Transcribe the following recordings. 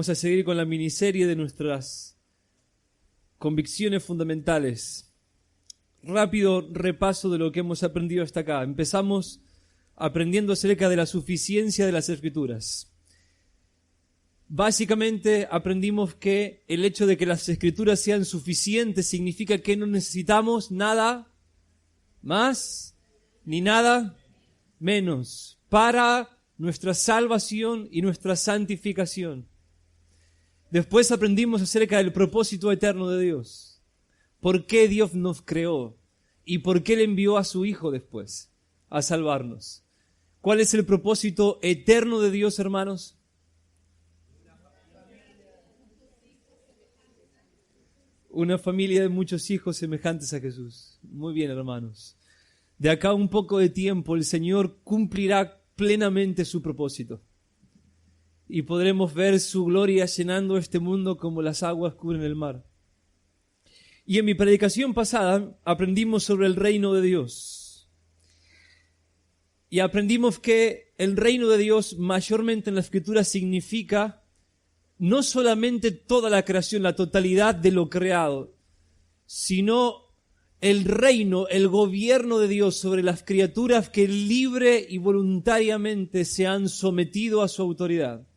Vamos a seguir con la miniserie de nuestras convicciones fundamentales. Rápido repaso de lo que hemos aprendido hasta acá. Empezamos aprendiendo acerca de la suficiencia de las Escrituras. Básicamente aprendimos que el hecho de que las Escrituras sean suficientes significa que no necesitamos nada más ni nada menos para nuestra salvación y nuestra santificación. Después aprendimos acerca del propósito eterno de Dios. ¿Por qué Dios nos creó? ¿Y por qué Él envió a su Hijo después a salvarnos? ¿Cuál es el propósito eterno de Dios, hermanos? Una familia de muchos hijos semejantes a Jesús. Muy bien, hermanos. De acá a un poco de tiempo el Señor cumplirá plenamente su propósito. Y podremos ver su gloria llenando este mundo como las aguas cubren el mar. Y en mi predicación pasada aprendimos sobre el reino de Dios. Y aprendimos que el reino de Dios mayormente en la Escritura significa no solamente toda la creación, la totalidad de lo creado, sino el reino, el gobierno de Dios sobre las criaturas que libre y voluntariamente se han sometido a su autoridad.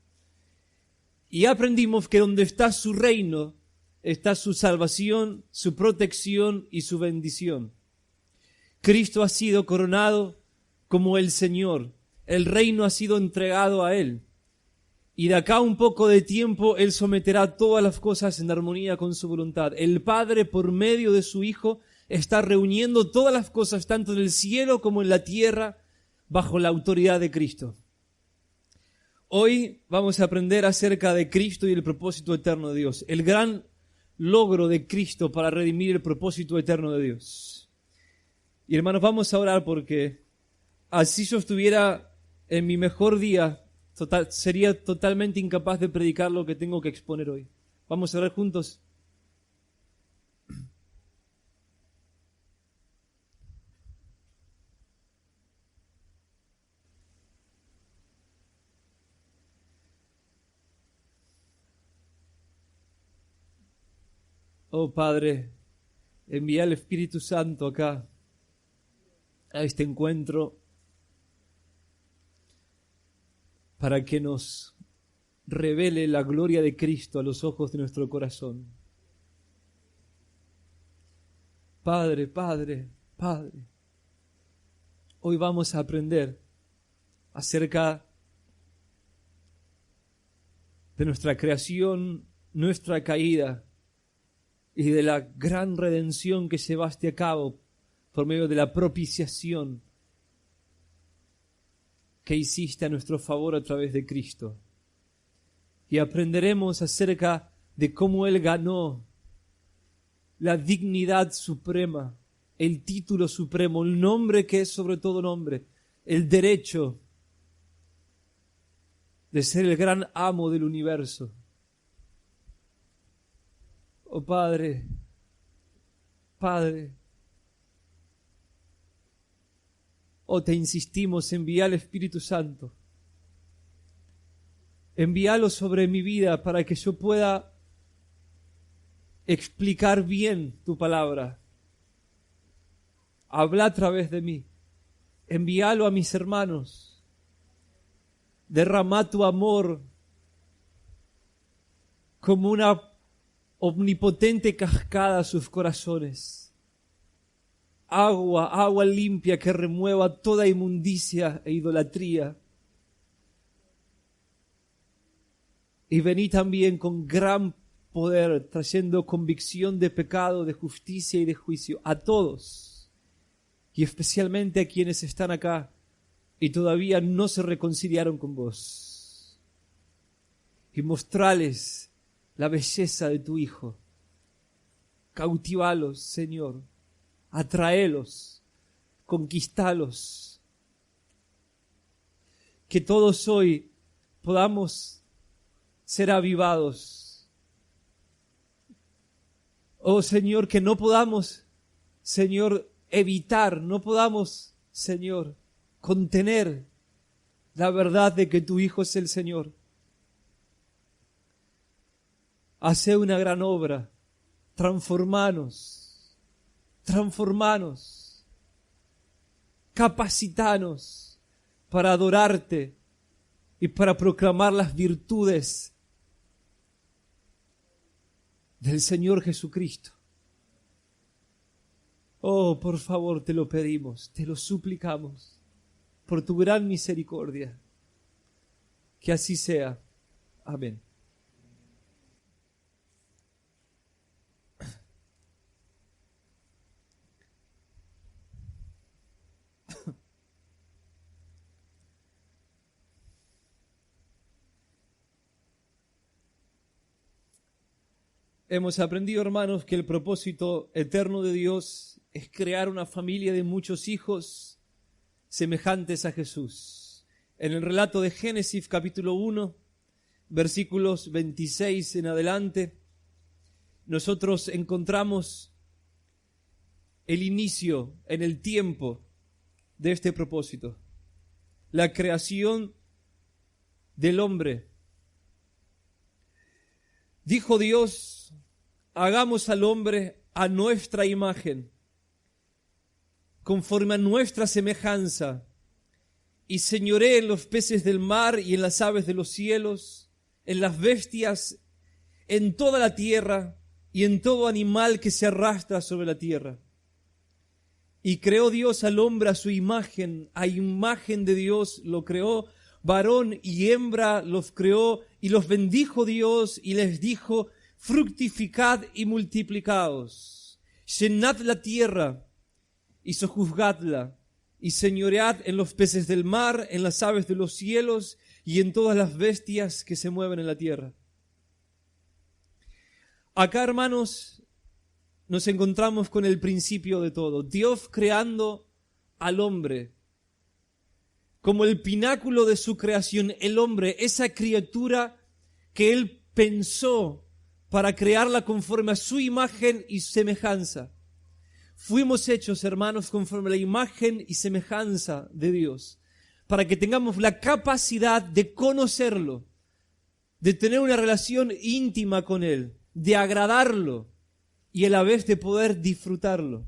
Y aprendimos que donde está su reino, está su salvación, su protección y su bendición. Cristo ha sido coronado como el Señor. El reino ha sido entregado a Él. Y de acá a un poco de tiempo, Él someterá todas las cosas en armonía con su voluntad. El Padre, por medio de su Hijo, está reuniendo todas las cosas, tanto en el cielo como en la tierra, bajo la autoridad de Cristo. Hoy vamos a aprender acerca de Cristo y el propósito eterno de Dios. El gran logro de Cristo para redimir el propósito eterno de Dios. Y hermanos, vamos a orar porque así yo estuviera en mi mejor día, sería totalmente incapaz de predicar lo que tengo que exponer hoy. Vamos a orar juntos. Oh Padre, envía el Espíritu Santo acá, a este encuentro, para que nos revele la gloria de Cristo a los ojos de nuestro corazón. Padre, Padre, Padre, hoy vamos a aprender acerca de nuestra creación, nuestra caída, y de la gran redención que llevaste a cabo por medio de la propiciación que hiciste a nuestro favor a través de Cristo. Y aprenderemos acerca de cómo Él ganó la dignidad suprema, el título supremo, el nombre que es sobre todo nombre, el derecho de ser el gran amo del universo. Oh Padre, Padre, oh te insistimos, envía al Espíritu Santo. Envíalo sobre mi vida para que yo pueda explicar bien tu palabra. Habla a través de mí. Envíalo a mis hermanos. Derrama tu amor como una omnipotente cascada a sus corazones. Agua limpia que remueva toda inmundicia e idolatría. Y vení también con gran poder, trayendo convicción de pecado, de justicia y de juicio a todos, y especialmente a quienes están acá y todavía no se reconciliaron con vos. Y mostrales la belleza de tu Hijo. Cautivalos, Señor. Atraelos. Conquistalos. Que todos hoy podamos ser avivados. Oh Señor, que no podamos, Señor, evitar, no podamos, Señor, contener la verdad de que tu Hijo es el Señor. Hacé una gran obra. Transformanos. Capacitanos para adorarte y para proclamar las virtudes del Señor Jesucristo. Oh, por favor, te lo pedimos, te lo suplicamos, por tu gran misericordia. Que así sea. Amén. Hemos aprendido, hermanos, que el propósito eterno de Dios es crear una familia de muchos hijos semejantes a Jesús. En el relato de Génesis capítulo 1, versículos 26 en adelante, nosotros encontramos el inicio en el tiempo de este propósito, la creación del hombre. Dijo Dios: hagamos al hombre a nuestra imagen, conforme a nuestra semejanza, y señoree en los peces del mar y en las aves de los cielos, en las bestias, en toda la tierra y en todo animal que se arrastra sobre la tierra. Y creó Dios al hombre a su imagen, a imagen de Dios lo creó, varón y hembra los creó, y los bendijo Dios y les dijo: fructificad y multiplicaos, llenad la tierra y sojuzgadla, y señoread en los peces del mar, en las aves de los cielos y en todas las bestias que se mueven en la tierra. Acá, hermanos, nos encontramos con el principio de todo. Dios creando al hombre como el pináculo de su creación, el hombre, esa criatura que Él pensó para crearla conforme a su imagen y semejanza. Fuimos hechos, hermanos, conforme a la imagen y semejanza de Dios, para que tengamos la capacidad de conocerlo, de tener una relación íntima con Él, de agradarlo y a la vez de poder disfrutarlo.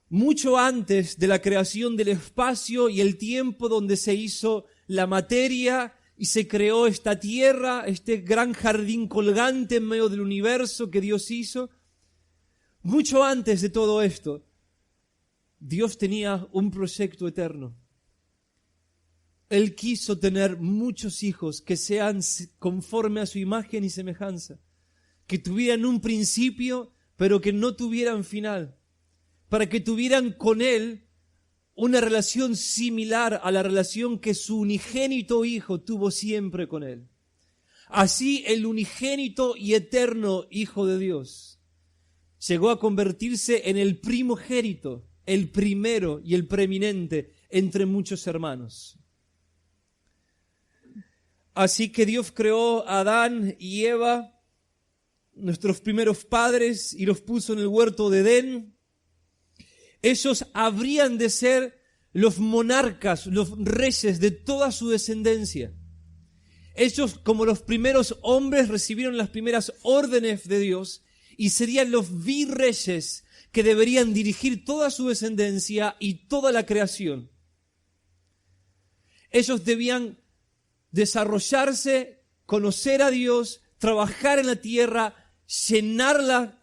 Mucho antes de la creación del espacio y el tiempo donde se hizo la materia y se creó esta tierra, este gran jardín colgante en medio del universo que Dios hizo, mucho antes de todo esto, Dios tenía un proyecto eterno. Él quiso tener muchos hijos que sean conforme a su imagen y semejanza, que tuvieran un principio, pero que no tuvieran final, para que tuvieran con Él una relación similar a la relación que su unigénito Hijo tuvo siempre con Él. Así el unigénito y eterno Hijo de Dios llegó a convertirse en el primogénito, el primero y el preeminente entre muchos hermanos. Así que Dios creó a Adán y Eva, nuestros primeros padres, y los puso en el huerto de Edén. Ellos habrían de ser los monarcas, los reyes de toda su descendencia. Ellos, como los primeros hombres, recibieron las primeras órdenes de Dios y serían los virreyes que deberían dirigir toda su descendencia y toda la creación. Ellos debían desarrollarse, conocer a Dios, trabajar en la tierra, llenarla,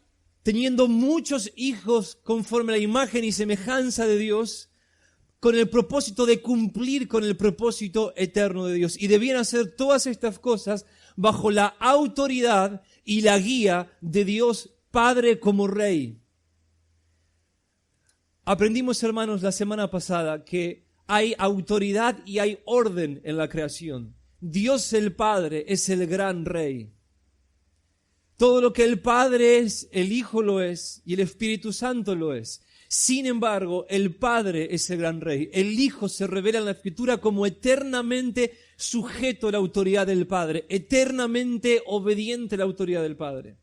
teniendo muchos hijos conforme a la imagen y semejanza de Dios, con el propósito de cumplir con el propósito eterno de Dios. Y debían hacer todas estas cosas bajo la autoridad y la guía de Dios Padre como Rey. Aprendimos, hermanos, la semana pasada que hay autoridad y hay orden en la creación. Dios el Padre es el gran Rey. Todo lo que el Padre es, el Hijo lo es y el Espíritu Santo lo es. Sin embargo, el Padre es el gran Rey. El Hijo se revela en la Escritura como eternamente sujeto a la autoridad del Padre, eternamente obediente a la autoridad del Padre.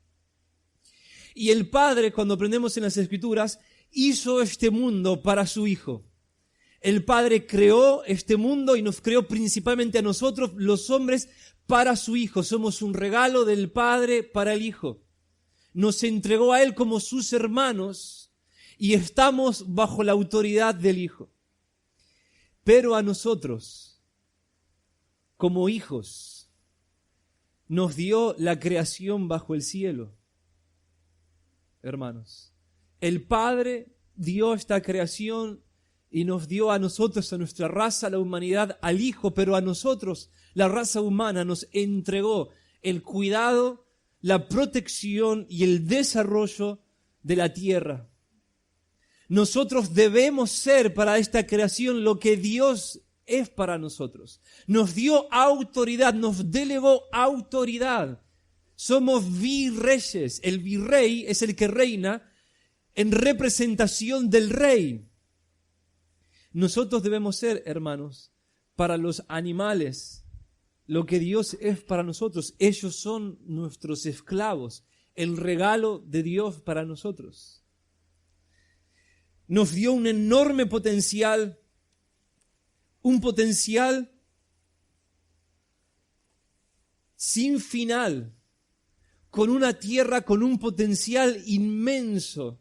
Y el Padre, cuando aprendemos en las Escrituras, hizo este mundo para su Hijo. El Padre creó este mundo y nos creó principalmente a nosotros, los hombres, para su Hijo. Somos un regalo del Padre para el Hijo. Nos entregó a Él como sus hermanos y estamos bajo la autoridad del Hijo. Pero a nosotros, como hijos, nos dio la creación bajo el cielo. Hermanos, el Padre dio esta creación y nos dio a nosotros, a nuestra raza, a la humanidad, al Hijo, pero a nosotros, la raza humana, nos entregó el cuidado, la protección y el desarrollo de la tierra. Nosotros debemos ser para esta creación lo que Dios es para nosotros. Nos dio autoridad, nos delegó autoridad. Somos virreyes. El virrey es el que reina en representación del rey. Nosotros debemos ser, hermanos, para los animales lo que Dios es para nosotros. Ellos son nuestros esclavos, el regalo de Dios para nosotros. Nos dio un enorme potencial, un potencial sin final, con una tierra con un potencial inmenso,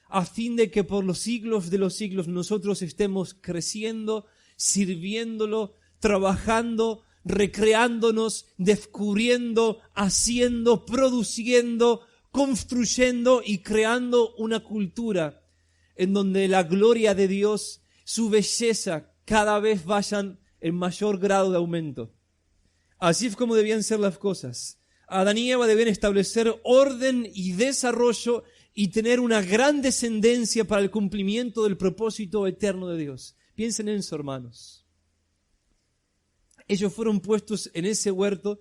a fin de que por los siglos de los siglos nosotros estemos creciendo, sirviéndolo, trabajando, recreándonos, descubriendo, haciendo, produciendo, construyendo y creando una cultura en donde la gloria de Dios, su belleza, cada vez vayan en mayor grado de aumento. Así es como debían ser las cosas. Adán y Eva debían establecer orden y desarrollo y tener una gran descendencia para el cumplimiento del propósito eterno de Dios. Piensen en eso, hermanos. Ellos fueron puestos en ese huerto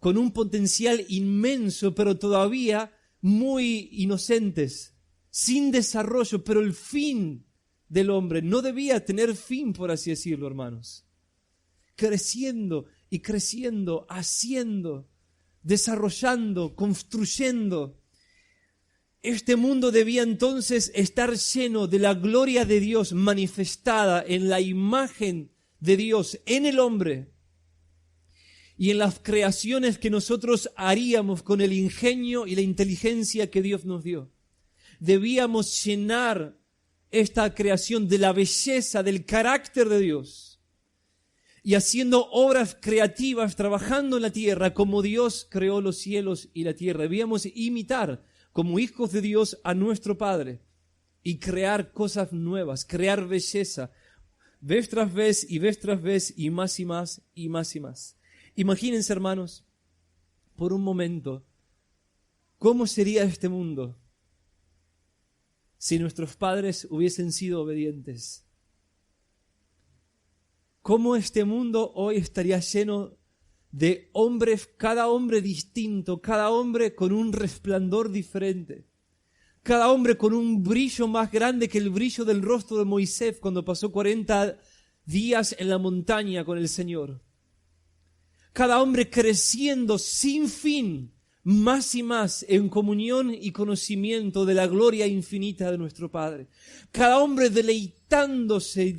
con un potencial inmenso, pero todavía muy inocentes, sin desarrollo, pero el fin del hombre no debía tener fin, por así decirlo, hermanos. Creciendo y creciendo, haciendo, desarrollando, construyendo. Este mundo debía entonces estar lleno de la gloria de Dios manifestada en la imagen de Dios en el hombre y en las creaciones que nosotros haríamos con el ingenio y la inteligencia que Dios nos dio. Debíamos llenar esta creación de la belleza, del carácter de Dios y haciendo obras creativas, trabajando en la tierra como Dios creó los cielos y la tierra. Debíamos imitar como hijos de Dios a nuestro Padre y crear cosas nuevas, crear belleza, vez tras vez y más y más y más y más. Imagínense, hermanos, por un momento, ¿cómo sería este mundo si nuestros padres hubiesen sido obedientes? ¿Cómo este mundo hoy estaría lleno de hombres, cada hombre distinto, cada hombre con un resplandor diferente, cada hombre con un brillo más grande que el brillo del rostro de Moisés cuando pasó 40 días en la montaña con el Señor? Cada hombre creciendo sin fin, más y más en comunión y conocimiento de la gloria infinita de nuestro Padre. Cada hombre deleitándose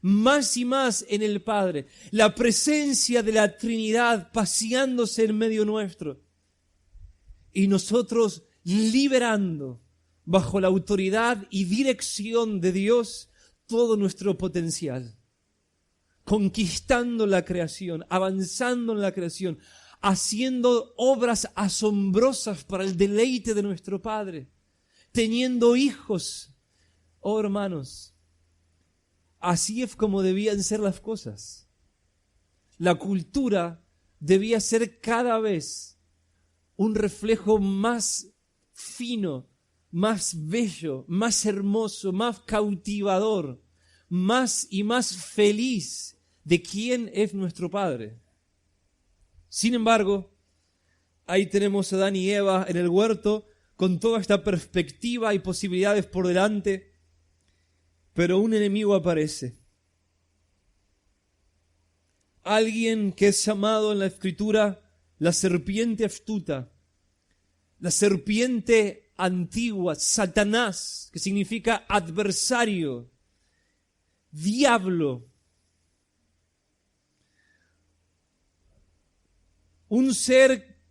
más y más en el Padre. La presencia de la Trinidad paseándose en medio nuestro. Y nosotros liberando bajo la autoridad y dirección de Dios todo nuestro potencial. Conquistando la creación, avanzando en la creación, haciendo obras asombrosas para el deleite de nuestro Padre, teniendo hijos. Oh, hermanos, así es como debían ser las cosas. La cultura debía ser cada vez un reflejo más fino, más bello, más hermoso, más cautivador, más y más feliz de quién es nuestro Padre. Sin embargo, ahí tenemos a Adán y Eva en el huerto con toda esta perspectiva y posibilidades por delante, pero un enemigo aparece. Alguien que es llamado en la Escritura la serpiente astuta, la serpiente antigua, Satanás, que significa adversario, diablo, un ser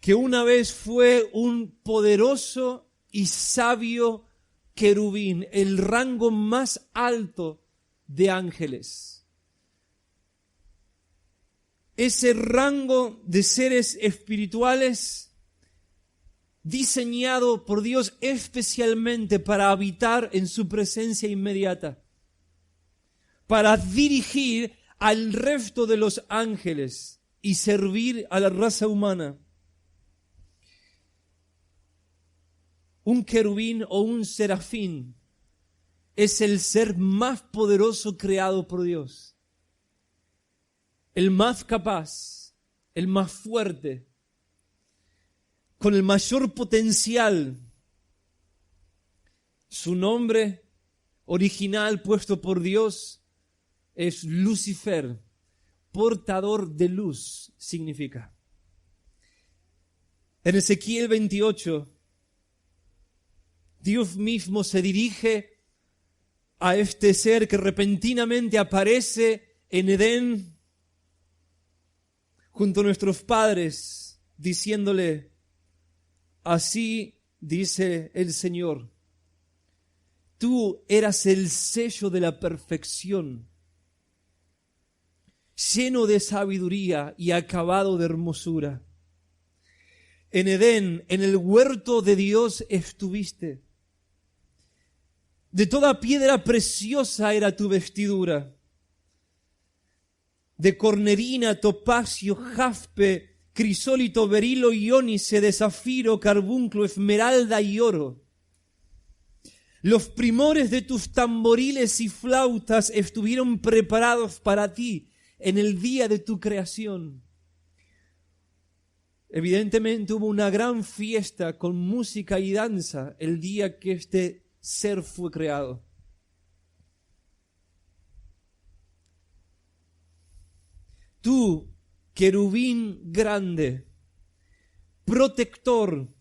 que una vez fue un poderoso y sabio querubín, el rango más alto de ángeles. Ese rango de seres espirituales diseñado por Dios especialmente para habitar en su presencia inmediata, para dirigir al resto de los ángeles y servir a la raza humana. Un querubín o un serafín es el ser más poderoso creado por Dios, el más capaz, el más fuerte, con el mayor potencial. Su nombre original puesto por Dios es Lucifer, portador de luz significa. En Ezequiel 28, Dios mismo se dirige a este ser que repentinamente aparece en Edén junto a nuestros padres, diciéndole: así dice el Señor, tú eras el sello de la perfección, lleno de sabiduría y acabado de hermosura. En Edén, en el huerto de Dios estuviste. De toda piedra preciosa era tu vestidura. De cornerina, topacio, jaspe, crisólito, berilo y ónice, de zafiro, carbunclo, esmeralda y oro. Los primores de tus tamboriles y flautas estuvieron preparados para ti en el día de tu creación. Evidentemente hubo una gran fiesta con música y danza el día que este ser fue creado. Tú, querubín grande, protector,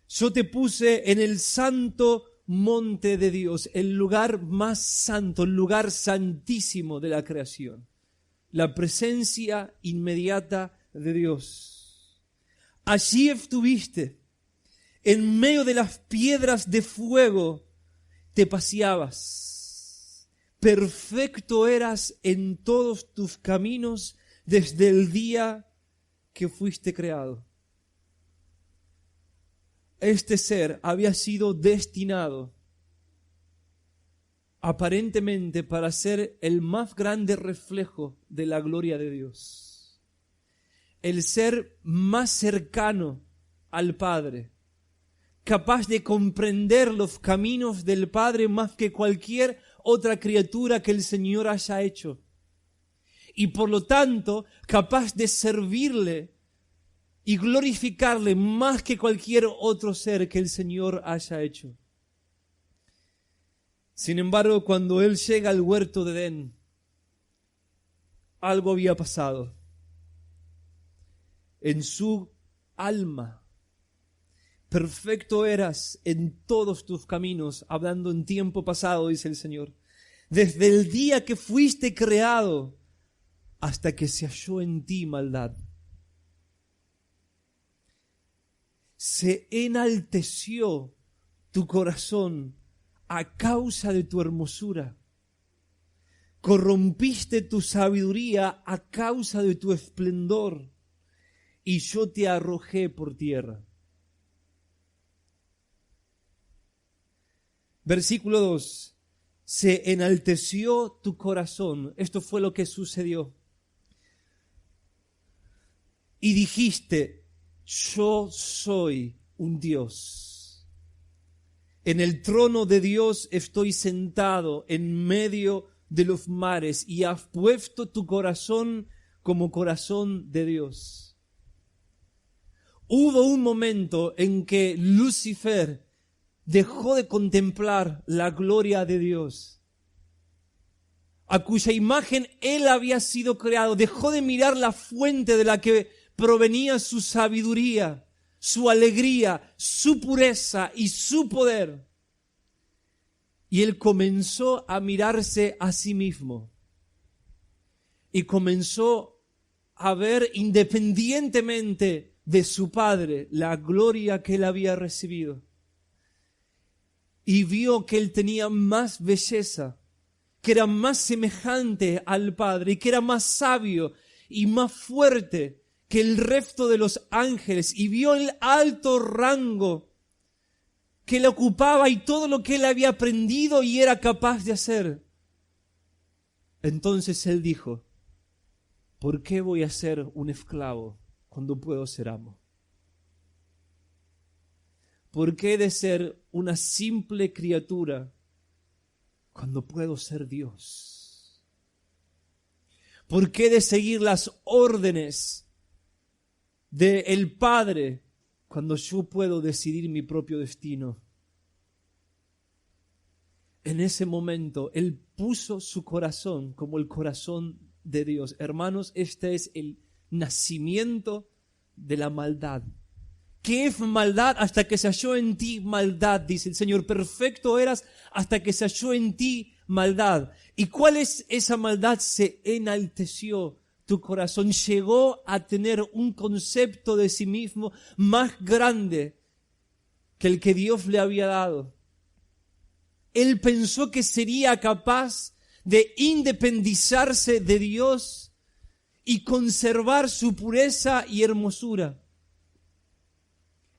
yo te puse en el santo monte de Dios, el lugar más santo, el lugar santísimo de la creación, la presencia inmediata de Dios. Allí estuviste, en medio de las piedras de fuego te paseabas. Perfecto eras en todos tus caminos desde el día que fuiste creado. Este ser había sido destinado aparentemente para ser el más grande reflejo de la gloria de Dios. El ser más cercano al Padre, capaz de comprender los caminos del Padre más que cualquier otra criatura que el Señor haya hecho. Y por lo tanto, capaz de servirle y glorificarle más que cualquier otro ser que el Señor haya hecho. Sin embargo, cuando Él llega al huerto de Edén, algo había pasado. En su alma, perfecto eras en todos tus caminos, hablando en tiempo pasado, dice el Señor. Desde el día que fuiste creado hasta que se halló en ti maldad. Se enalteció tu corazón a causa de tu hermosura. Corrompiste tu sabiduría a causa de tu esplendor, y yo te arrojé por tierra. Versículo 2. Se enalteció tu corazón. Esto fue lo que sucedió. Y dijiste: yo soy un Dios. En el trono de Dios estoy sentado en medio de los mares, y has puesto tu corazón como corazón de Dios. Hubo un momento en que Lucifer dejó de contemplar la gloria de Dios, a cuya imagen él había sido creado. Dejó de mirar la fuente de la que provenía su sabiduría, su alegría, su pureza y su poder. Y él comenzó a mirarse a sí mismo. Y comenzó a ver, independientemente de su padre, la gloria que él había recibido. Y vio que él tenía más belleza, que era más semejante al Padre y que era más sabio y más fuerte que el resto de los ángeles, y vio el alto rango que él ocupaba y todo lo que él había aprendido y era capaz de hacer. Entonces él dijo: ¿por qué voy a ser un esclavo cuando puedo ser amo? ¿Por qué he de ser una simple criatura cuando puedo ser Dios? ¿Por qué he de seguir las órdenes del Padre cuando yo puedo decidir mi propio destino? En ese momento, él puso su corazón como el corazón de Dios. Hermanos, este es el nacimiento de la maldad. ¿Qué es maldad? Hasta que se halló en ti maldad, dice el Señor. Perfecto eras hasta que se halló en ti maldad. ¿Y cuál es esa maldad? Se enalteció tu corazón. Llegó a tener un concepto de sí mismo más grande que el que Dios le había dado. Él pensó que sería capaz de independizarse de Dios y conservar su pureza y hermosura.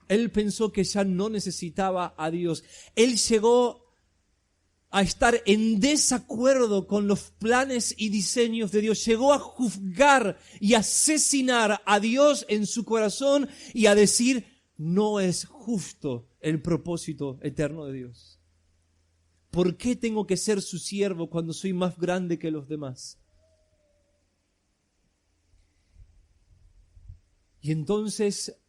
Él pensó que ya no necesitaba a Dios. Él llegó a estar en desacuerdo con los planes y diseños de Dios. Llegó a juzgar y asesinar a Dios en su corazón y a decir: no es justo el propósito eterno de Dios. ¿Por qué tengo que ser su siervo cuando soy más grande que los demás? Y entonces,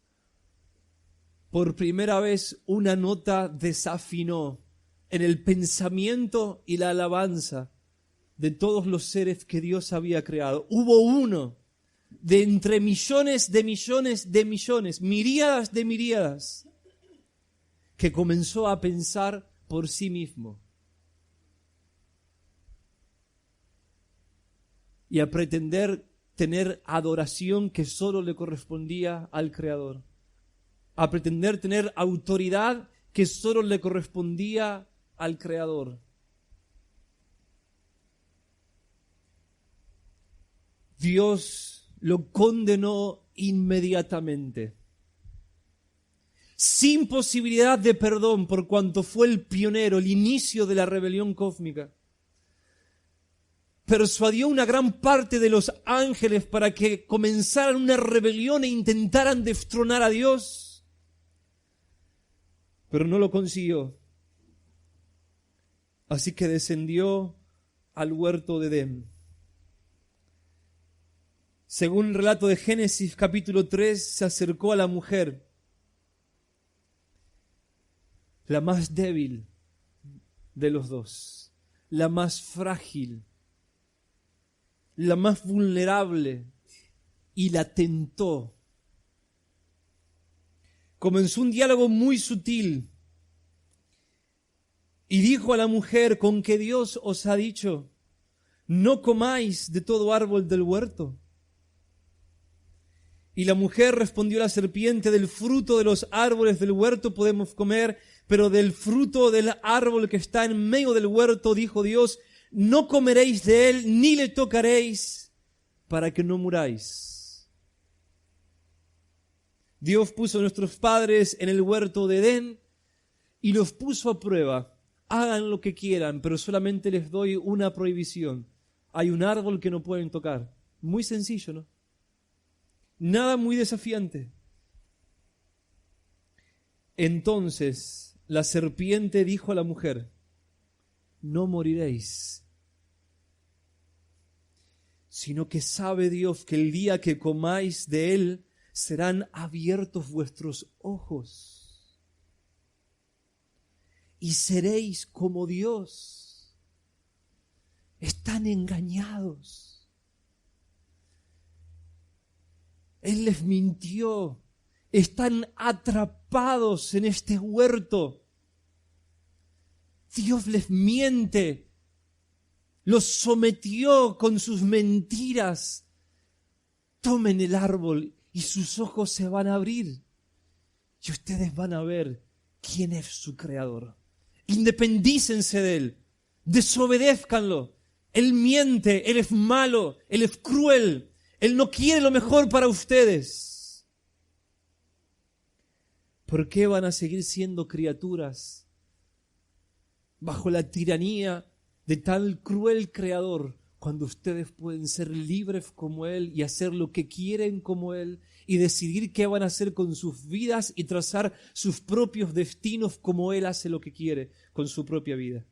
por primera vez, una nota desafinó en el pensamiento y la alabanza de todos los seres que Dios había creado. Hubo uno de entre millones de millones de millones, miríadas de miríadas, que comenzó a pensar por sí mismo y a pretender tener adoración que solo le correspondía al Creador, a pretender tener autoridad que solo le correspondía al Creador. Dios lo condenó inmediatamente, sin posibilidad de perdón, por cuanto fue el pionero, el inicio de la rebelión cósmica. Persuadió una gran parte de los ángeles para que comenzaran una rebelión e intentaran destronar a Dios, pero no lo consiguió. Así que descendió al huerto de Edén. Según el relato de Génesis capítulo 3, se acercó a la mujer, la más débil de los dos, la más frágil, la más vulnerable, y la tentó. Comenzó un diálogo muy sutil y dijo a la mujer: ¿con qué Dios os ha dicho, no comáis de todo árbol del huerto? Y la mujer respondió a la serpiente: del fruto de los árboles del huerto podemos comer, pero del fruto del árbol que está en medio del huerto, dijo Dios, no comeréis de él, ni le tocaréis, para que no muráis. Dios puso a nuestros padres en el huerto de Edén y los puso a prueba. Hagan lo que quieran, pero solamente les doy una prohibición. Hay un árbol que no pueden tocar. Muy sencillo, ¿no? Nada muy desafiante. Entonces la serpiente dijo a la mujer: no moriréis, sino que sabe Dios que el día que comáis de él serán abiertos vuestros ojos y seréis como Dios. Están engañados. Él les mintió. Están atrapados en este huerto. Dios les miente, los sometió con sus mentiras. Tomen el árbol y sus ojos se van a abrir y ustedes van a ver quién es su creador. Independícense de él, desobedézcanlo. Él miente, él es malo, él es cruel, él no quiere lo mejor para ustedes. ¿Por qué van a seguir siendo criaturas bajo la tiranía de tal cruel creador cuando ustedes pueden ser libres como él y hacer lo que quieren como él y decidir qué van a hacer con sus vidas y trazar sus propios destinos como él hace lo que quiere con su propia vida?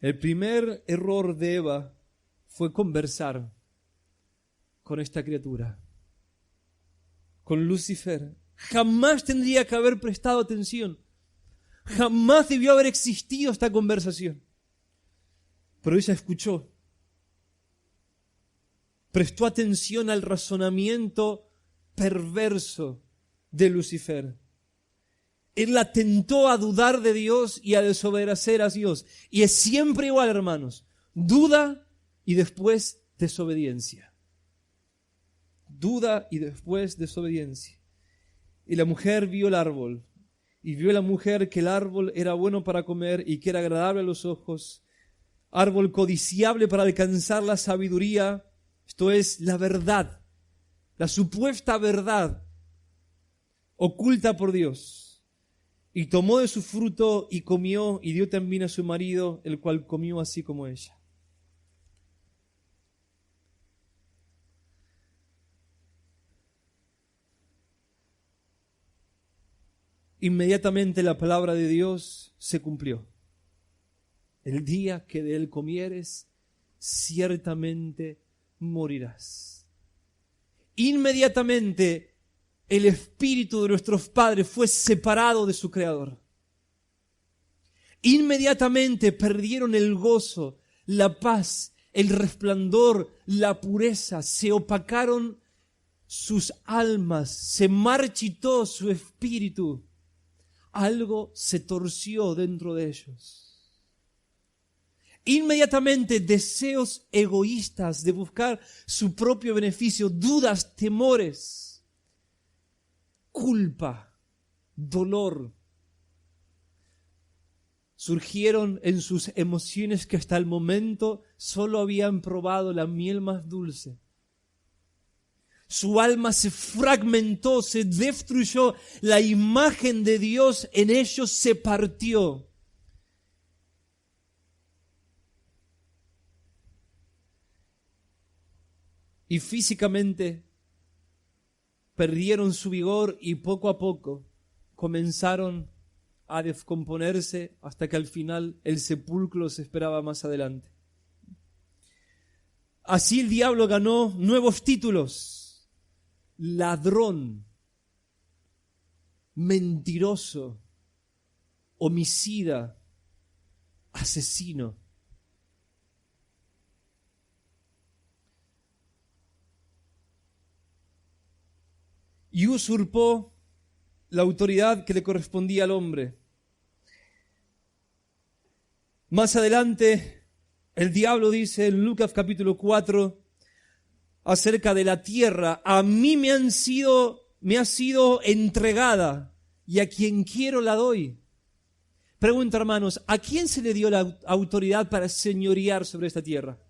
El primer error de Eva fue conversar con esta criatura, con Lucifer. Jamás tendría que haber prestado atención. Jamás debió haber existido esta conversación. Pero ella escuchó. Prestó atención al razonamiento perverso de Lucifer. Él la tentó a dudar de Dios y a desobedecer a Dios. Y es siempre igual, hermanos. Duda y después desobediencia. Duda y después desobediencia. Y la mujer vio el árbol. Y vio la mujer que el árbol era bueno para comer y que era agradable a los ojos. Árbol codiciable para alcanzar la sabiduría. Esto es la verdad. La supuesta verdad oculta por Dios. Y tomó de su fruto y comió y dio también a su marido, el cual comió así como ella. Inmediatamente la palabra de Dios se cumplió. El día que de él comieres, ciertamente morirás. Inmediatamente el espíritu de nuestros padres fue separado de su creador. Inmediatamente perdieron el gozo, la paz, el resplandor, la pureza. Se opacaron sus almas, se marchitó su espíritu. Algo se torció dentro de ellos. Inmediatamente deseos egoístas de buscar su propio beneficio, dudas, temores, culpa, dolor, surgieron en sus emociones que hasta el momento solo habían probado la miel más dulce. Su alma se fragmentó, se destruyó, la imagen de Dios en ellos se partió. Y físicamente perdieron su vigor y poco a poco comenzaron a descomponerse hasta que al final el sepulcro los esperaba más adelante. Así el diablo ganó nuevos títulos: ladrón, mentiroso, homicida, asesino. Y usurpó la autoridad que le correspondía al hombre. Más adelante, el diablo dice en Lucas capítulo 4, acerca de la tierra: a mí me ha sido entregada y a quien quiero la doy. Pregunta, hermanos, ¿a quién se le dio la autoridad para señorear sobre esta tierra?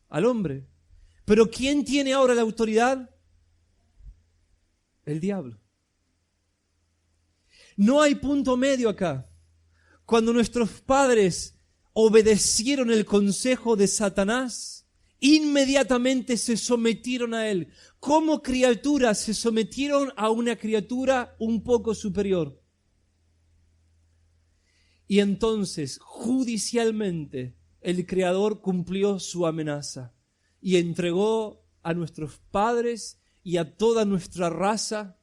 Al hombre. ¿Pero quién tiene ahora la autoridad? El diablo. No hay punto medio acá. Cuando nuestros padres obedecieron el consejo de Satanás, inmediatamente se sometieron a él. Como criaturas se sometieron a una criatura un poco superior. Y entonces, judicialmente, el Creador cumplió su amenaza y entregó a nuestros padres y a toda nuestra raza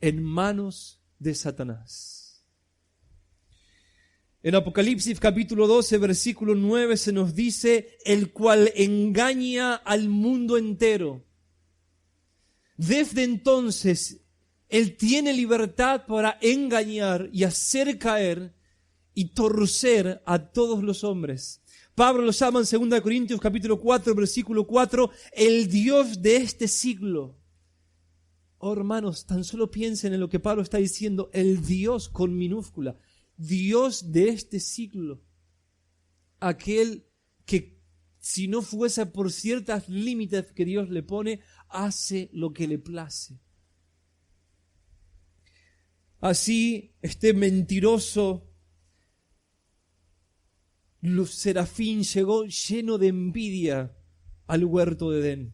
en manos de Satanás. En Apocalipsis capítulo 12, versículo 9 se nos dice: el cual engaña al mundo entero. Desde entonces Él tiene libertad para engañar y hacer caer y torcer a todos los hombres. Pablo lo llama en 2 Corintios capítulo 4, versículo 4, el Dios de este siglo. Oh, hermanos, tan solo piensen en lo que Pablo está diciendo, el Dios con minúscula, Dios de este siglo. Aquel que, si no fuese por ciertos límites que Dios le pone, hace lo que le place. Así, este mentiroso serafín llegó lleno de envidia al huerto de Edén.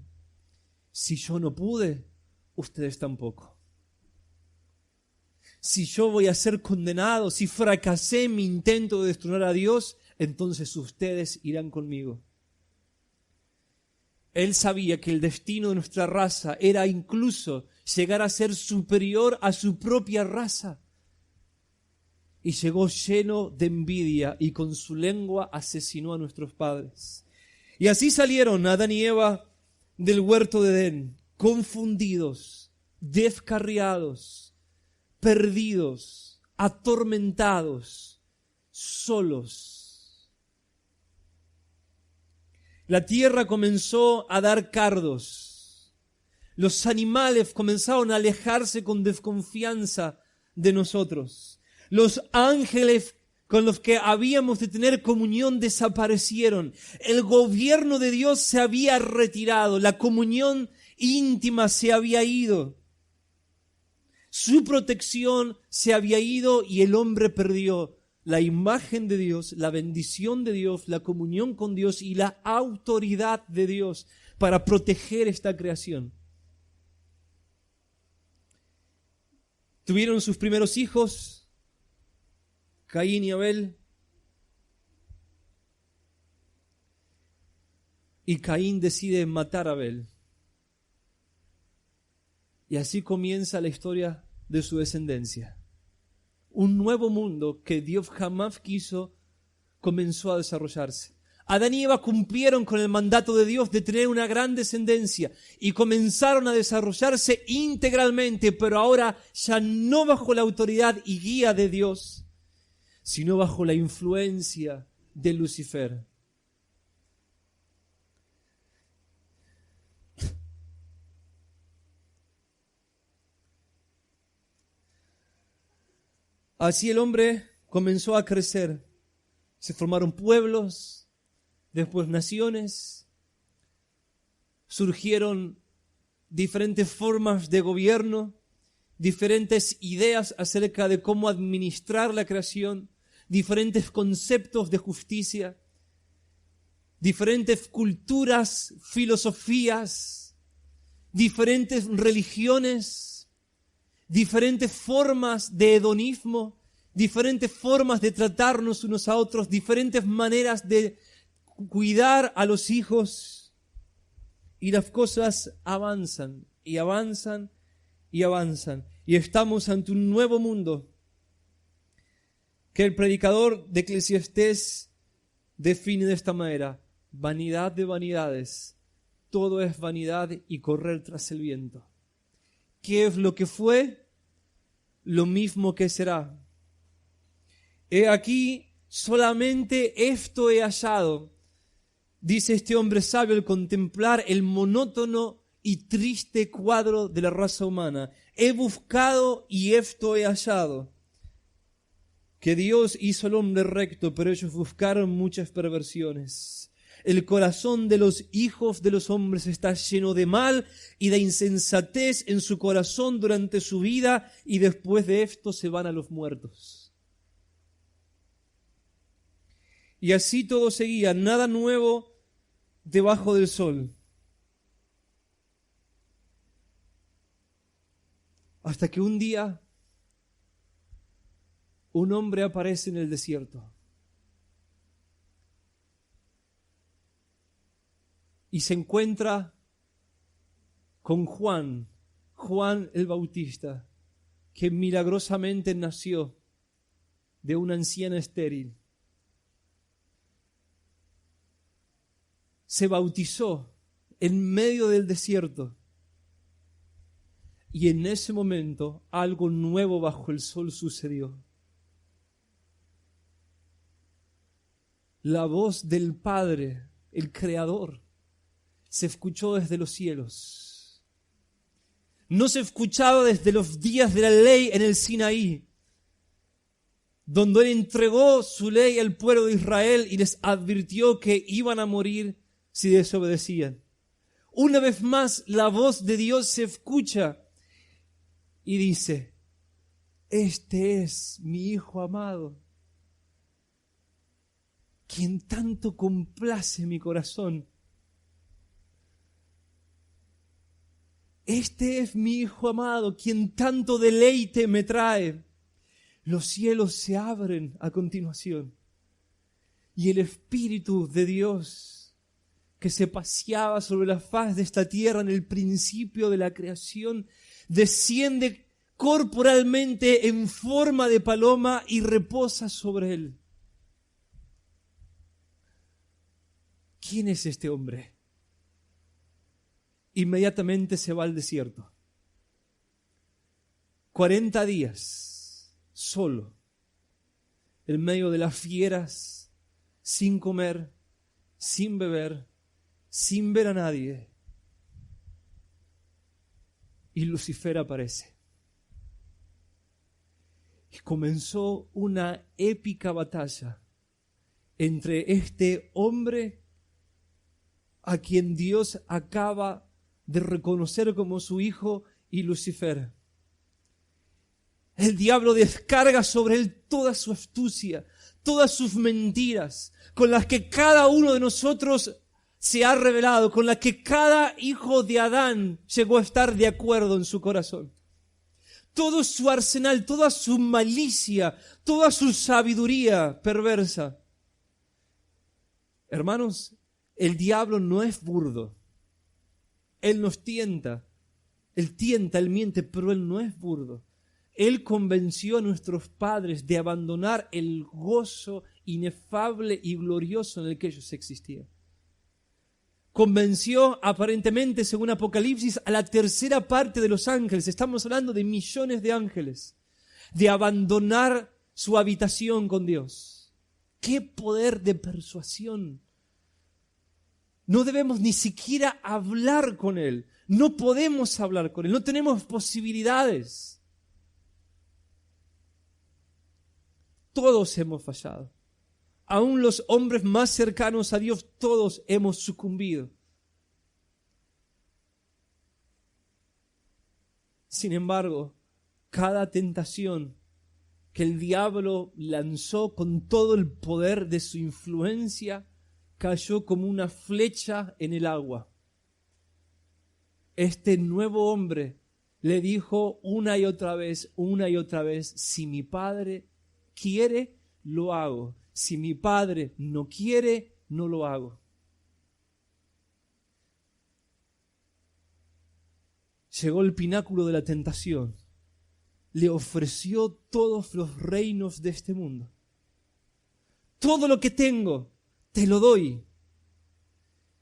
Si yo no pude, ustedes tampoco. Si yo voy a ser condenado, si fracasé en mi intento de destronar a Dios, entonces ustedes irán conmigo. Él sabía que el destino de nuestra raza era incluso llegar a ser superior a su propia raza. Y llegó lleno de envidia y con su lengua asesinó a nuestros padres. Y así salieron Adán y Eva del huerto de Edén, confundidos, descarriados, perdidos, atormentados, solos. La tierra comenzó a dar cardos. Los animales comenzaron a alejarse con desconfianza de nosotros. Los ángeles con los que habíamos de tener comunión desaparecieron. El gobierno de Dios se había retirado. La comunión íntima se había ido. Su protección se había ido y el hombre perdió la imagen de Dios, la bendición de Dios, la comunión con Dios y la autoridad de Dios para proteger esta creación. Tuvieron sus primeros hijos, Caín y Abel. Y Caín decide matar a Abel. Y así comienza la historia de su descendencia. Un nuevo mundo que Dios jamás quiso comenzó a desarrollarse. Adán y Eva cumplieron con el mandato de Dios de tener una gran descendencia y comenzaron a desarrollarse integralmente, pero ahora ya no bajo la autoridad y guía de Dios, sino bajo la influencia de Lucifer. Así el hombre comenzó a crecer. Se formaron pueblos, después naciones, surgieron diferentes formas de gobierno, diferentes ideas acerca de cómo administrar la creación, diferentes conceptos de justicia, diferentes culturas, filosofías, diferentes religiones, diferentes formas de hedonismo, diferentes formas de tratarnos unos a otros, diferentes maneras de cuidar a los hijos. Y las cosas avanzan y avanzan y avanzan. Y estamos ante un nuevo mundo que el predicador de Eclesiastés define de esta manera: vanidad de vanidades, todo es vanidad y correr tras el viento. ¿Qué es lo que fue? Lo mismo que será. He aquí, solamente esto he hallado, dice este hombre sabio al contemplar el monótono y triste cuadro de la raza humana. He buscado y esto he hallado, que Dios hizo al hombre recto, pero ellos buscaron muchas perversiones. El corazón de los hijos de los hombres está lleno de mal y de insensatez en su corazón durante su vida, y después de esto se van a los muertos. Y así todo seguía, nada nuevo debajo del sol. Hasta que un día un hombre aparece en el desierto. Y se encuentra con Juan el Bautista, que milagrosamente nació de una anciana estéril. Se bautizó en medio del desierto. Y en ese momento algo nuevo bajo el sol sucedió. La voz del Padre, el Creador, se escuchó desde los cielos. No se escuchaba desde los días de la ley en el Sinaí, donde Él entregó su ley al pueblo de Israel y les advirtió que iban a morir si desobedecían. Una vez más, la voz de Dios se escucha y dice: este es mi Hijo amado, quien tanto complace mi corazón. Este es mi Hijo amado, quien tanto deleite me trae. Los cielos se abren a continuación y el Espíritu de Dios, que se paseaba sobre la faz de esta tierra en el principio de la creación, desciende corporalmente en forma de paloma y reposa sobre él. ¿Quién es este hombre? Inmediatamente se va al desierto. 40 días solo, en medio de las fieras, sin comer, sin beber, sin ver a nadie. Y Lucifer aparece. Y comenzó una épica batalla entre este hombre a quien Dios acaba de reconocer como su hijo y Lucifer. El diablo descarga sobre él toda su astucia, todas sus mentiras, con las que cada uno de nosotros se ha revelado, con las que cada hijo de Adán llegó a estar de acuerdo en su corazón. Todo su arsenal, toda su malicia, toda su sabiduría perversa. Hermanos, el diablo no es burdo. Él nos tienta. Él tienta, él miente, pero él no es burdo. Él convenció a nuestros padres de abandonar el gozo inefable y glorioso en el que ellos existían. Convenció aparentemente, según Apocalipsis, a la tercera parte de los ángeles, estamos hablando de millones de ángeles, de abandonar su habitación con Dios. ¡Qué poder de persuasión! No debemos ni siquiera hablar con Él, no podemos hablar con Él, no tenemos posibilidades. Todos hemos fallado. Aún los hombres más cercanos a Dios, todos hemos sucumbido. Sin embargo, cada tentación que el diablo lanzó con todo el poder de su influencia cayó como una flecha en el agua. Este nuevo hombre le dijo una y otra vez, si mi Padre quiere, lo hago. Si mi Padre no quiere, no lo hago. Llegó el pináculo de la tentación. Le ofreció todos los reinos de este mundo. Todo lo que tengo, te lo doy,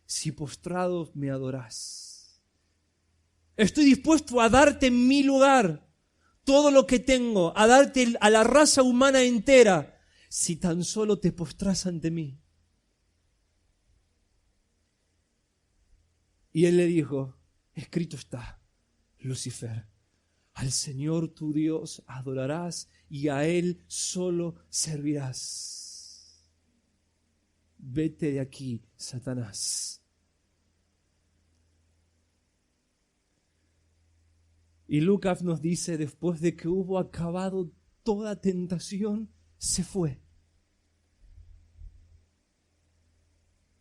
si postrado me adorás. Estoy dispuesto a darte mi lugar, todo lo que tengo, a darte a la raza humana entera, si tan solo te postrás ante mí. Y él le dijo, escrito está, Lucifer, al Señor tu Dios adorarás y a Él solo servirás. Vete de aquí, Satanás. Y Lucas nos dice, después de que hubo acabado toda tentación, se fue.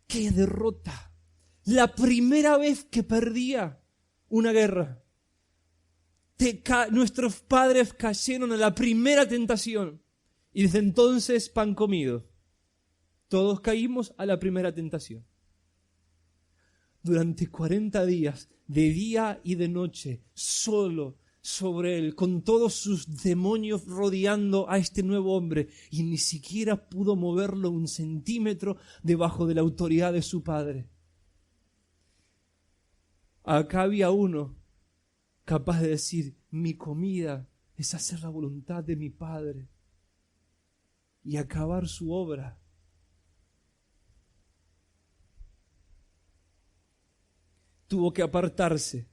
¡Qué derrota! La primera vez que perdía una guerra. Nuestros padres cayeron a la primera tentación y desde entonces pan comido. Todos caímos a la primera tentación. Durante 40 días, de día y de noche, solo sobre él, con todos sus demonios rodeando a este nuevo hombre, y ni siquiera pudo moverlo un centímetro debajo de la autoridad de su padre. Acá había uno capaz de decir, mi comida es hacer la voluntad de mi Padre y acabar su obra. Tuvo que apartarse,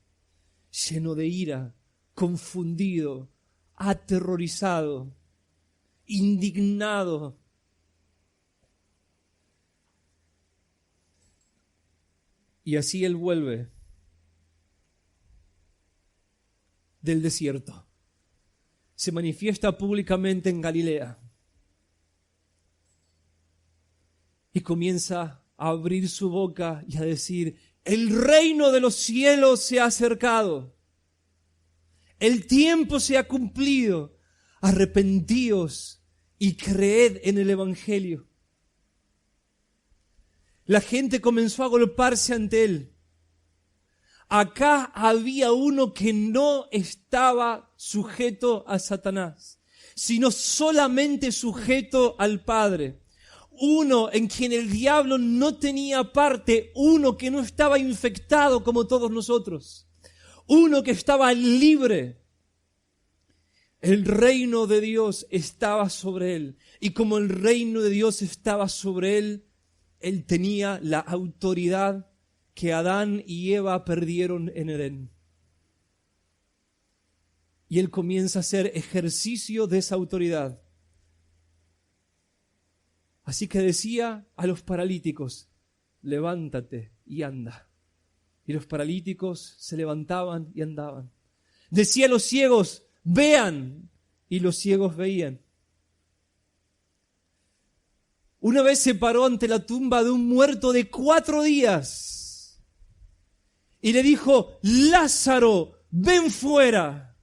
lleno de ira, confundido, aterrorizado, indignado. Y así él vuelve del desierto. Se manifiesta públicamente en Galilea y comienza a abrir su boca y a decir: el reino de los cielos se ha acercado, el tiempo se ha cumplido, arrepentíos y creed en el Evangelio. La gente comenzó a golparse ante él. Acá había uno que no estaba sujeto a Satanás, sino solamente sujeto al Padre. Uno en quien el diablo no tenía parte, uno que no estaba infectado como todos nosotros, uno que estaba libre. El reino de Dios estaba sobre él, y como el reino de Dios estaba sobre él, él tenía la autoridad que Adán y Eva perdieron en Edén. Y él comienza a hacer ejercicio de esa autoridad. Así que decía a los paralíticos: levántate y anda. Y los paralíticos se levantaban y andaban. Decía a los ciegos: vean. Y los ciegos veían. Una vez se paró ante la tumba de un muerto de 4 días y le dijo: Lázaro, ven fuera.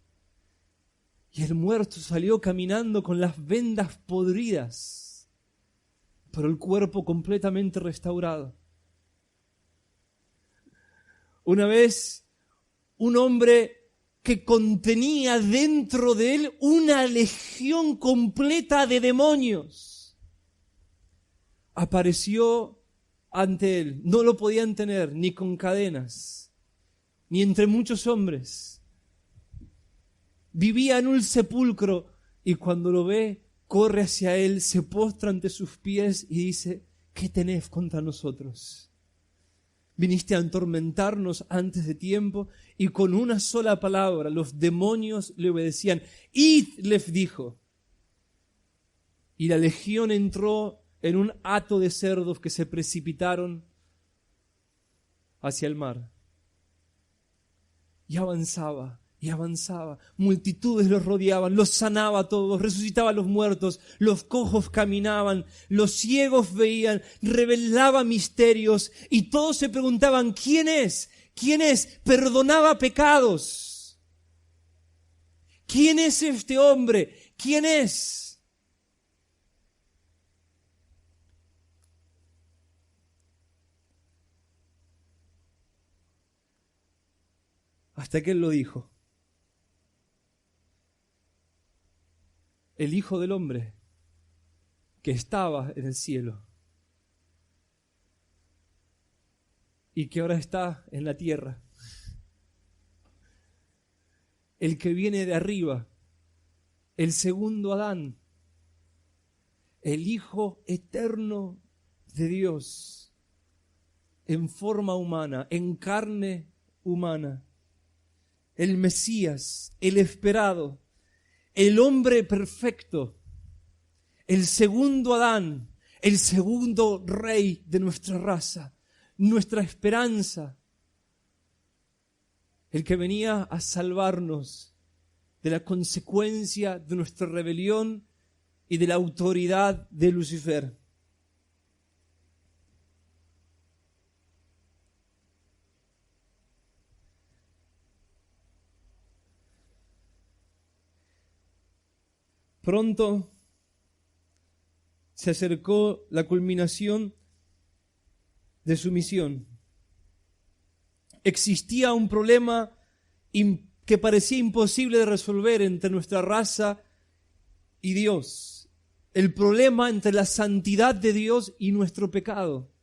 Y el muerto salió caminando con las vendas podridas, pero el cuerpo completamente restaurado. Una vez, un hombre que contenía dentro de él una legión completa de demonios apareció ante él. No lo podían tener ni con cadenas, ni entre muchos hombres. Vivía en un sepulcro y cuando lo ve, corre hacia él, se postra ante sus pies y dice: ¿qué tenés contra nosotros? Viniste a atormentarnos antes de tiempo. Y con una sola palabra los demonios le obedecían. Id, les dijo. Y la legión entró en un hato de cerdos que se precipitaron hacia el mar. Y avanzaba, y avanzaba. Multitudes los rodeaban, los sanaba a todos, resucitaba a los muertos, los cojos caminaban, los ciegos veían, revelaba misterios, y todos se preguntaban: ¿quién es? ¿Quién es? Perdonaba pecados. ¿Quién es este hombre? ¿Quién es? Hasta que él lo dijo: el Hijo del Hombre que estaba en el cielo y que ahora está en la tierra, el que viene de arriba, el segundo Adán, el Hijo eterno de Dios, en forma humana, en carne humana, el Mesías, el esperado, el hombre perfecto, el segundo Adán, el segundo rey de nuestra raza, nuestra esperanza, el que venía a salvarnos de la consecuencia de nuestra rebelión y de la autoridad de Lucifer. Pronto se acercó la culminación de su misión. Existía un problema que parecía imposible de resolver entre nuestra raza y Dios. El problema entre la santidad de Dios y nuestro pecado.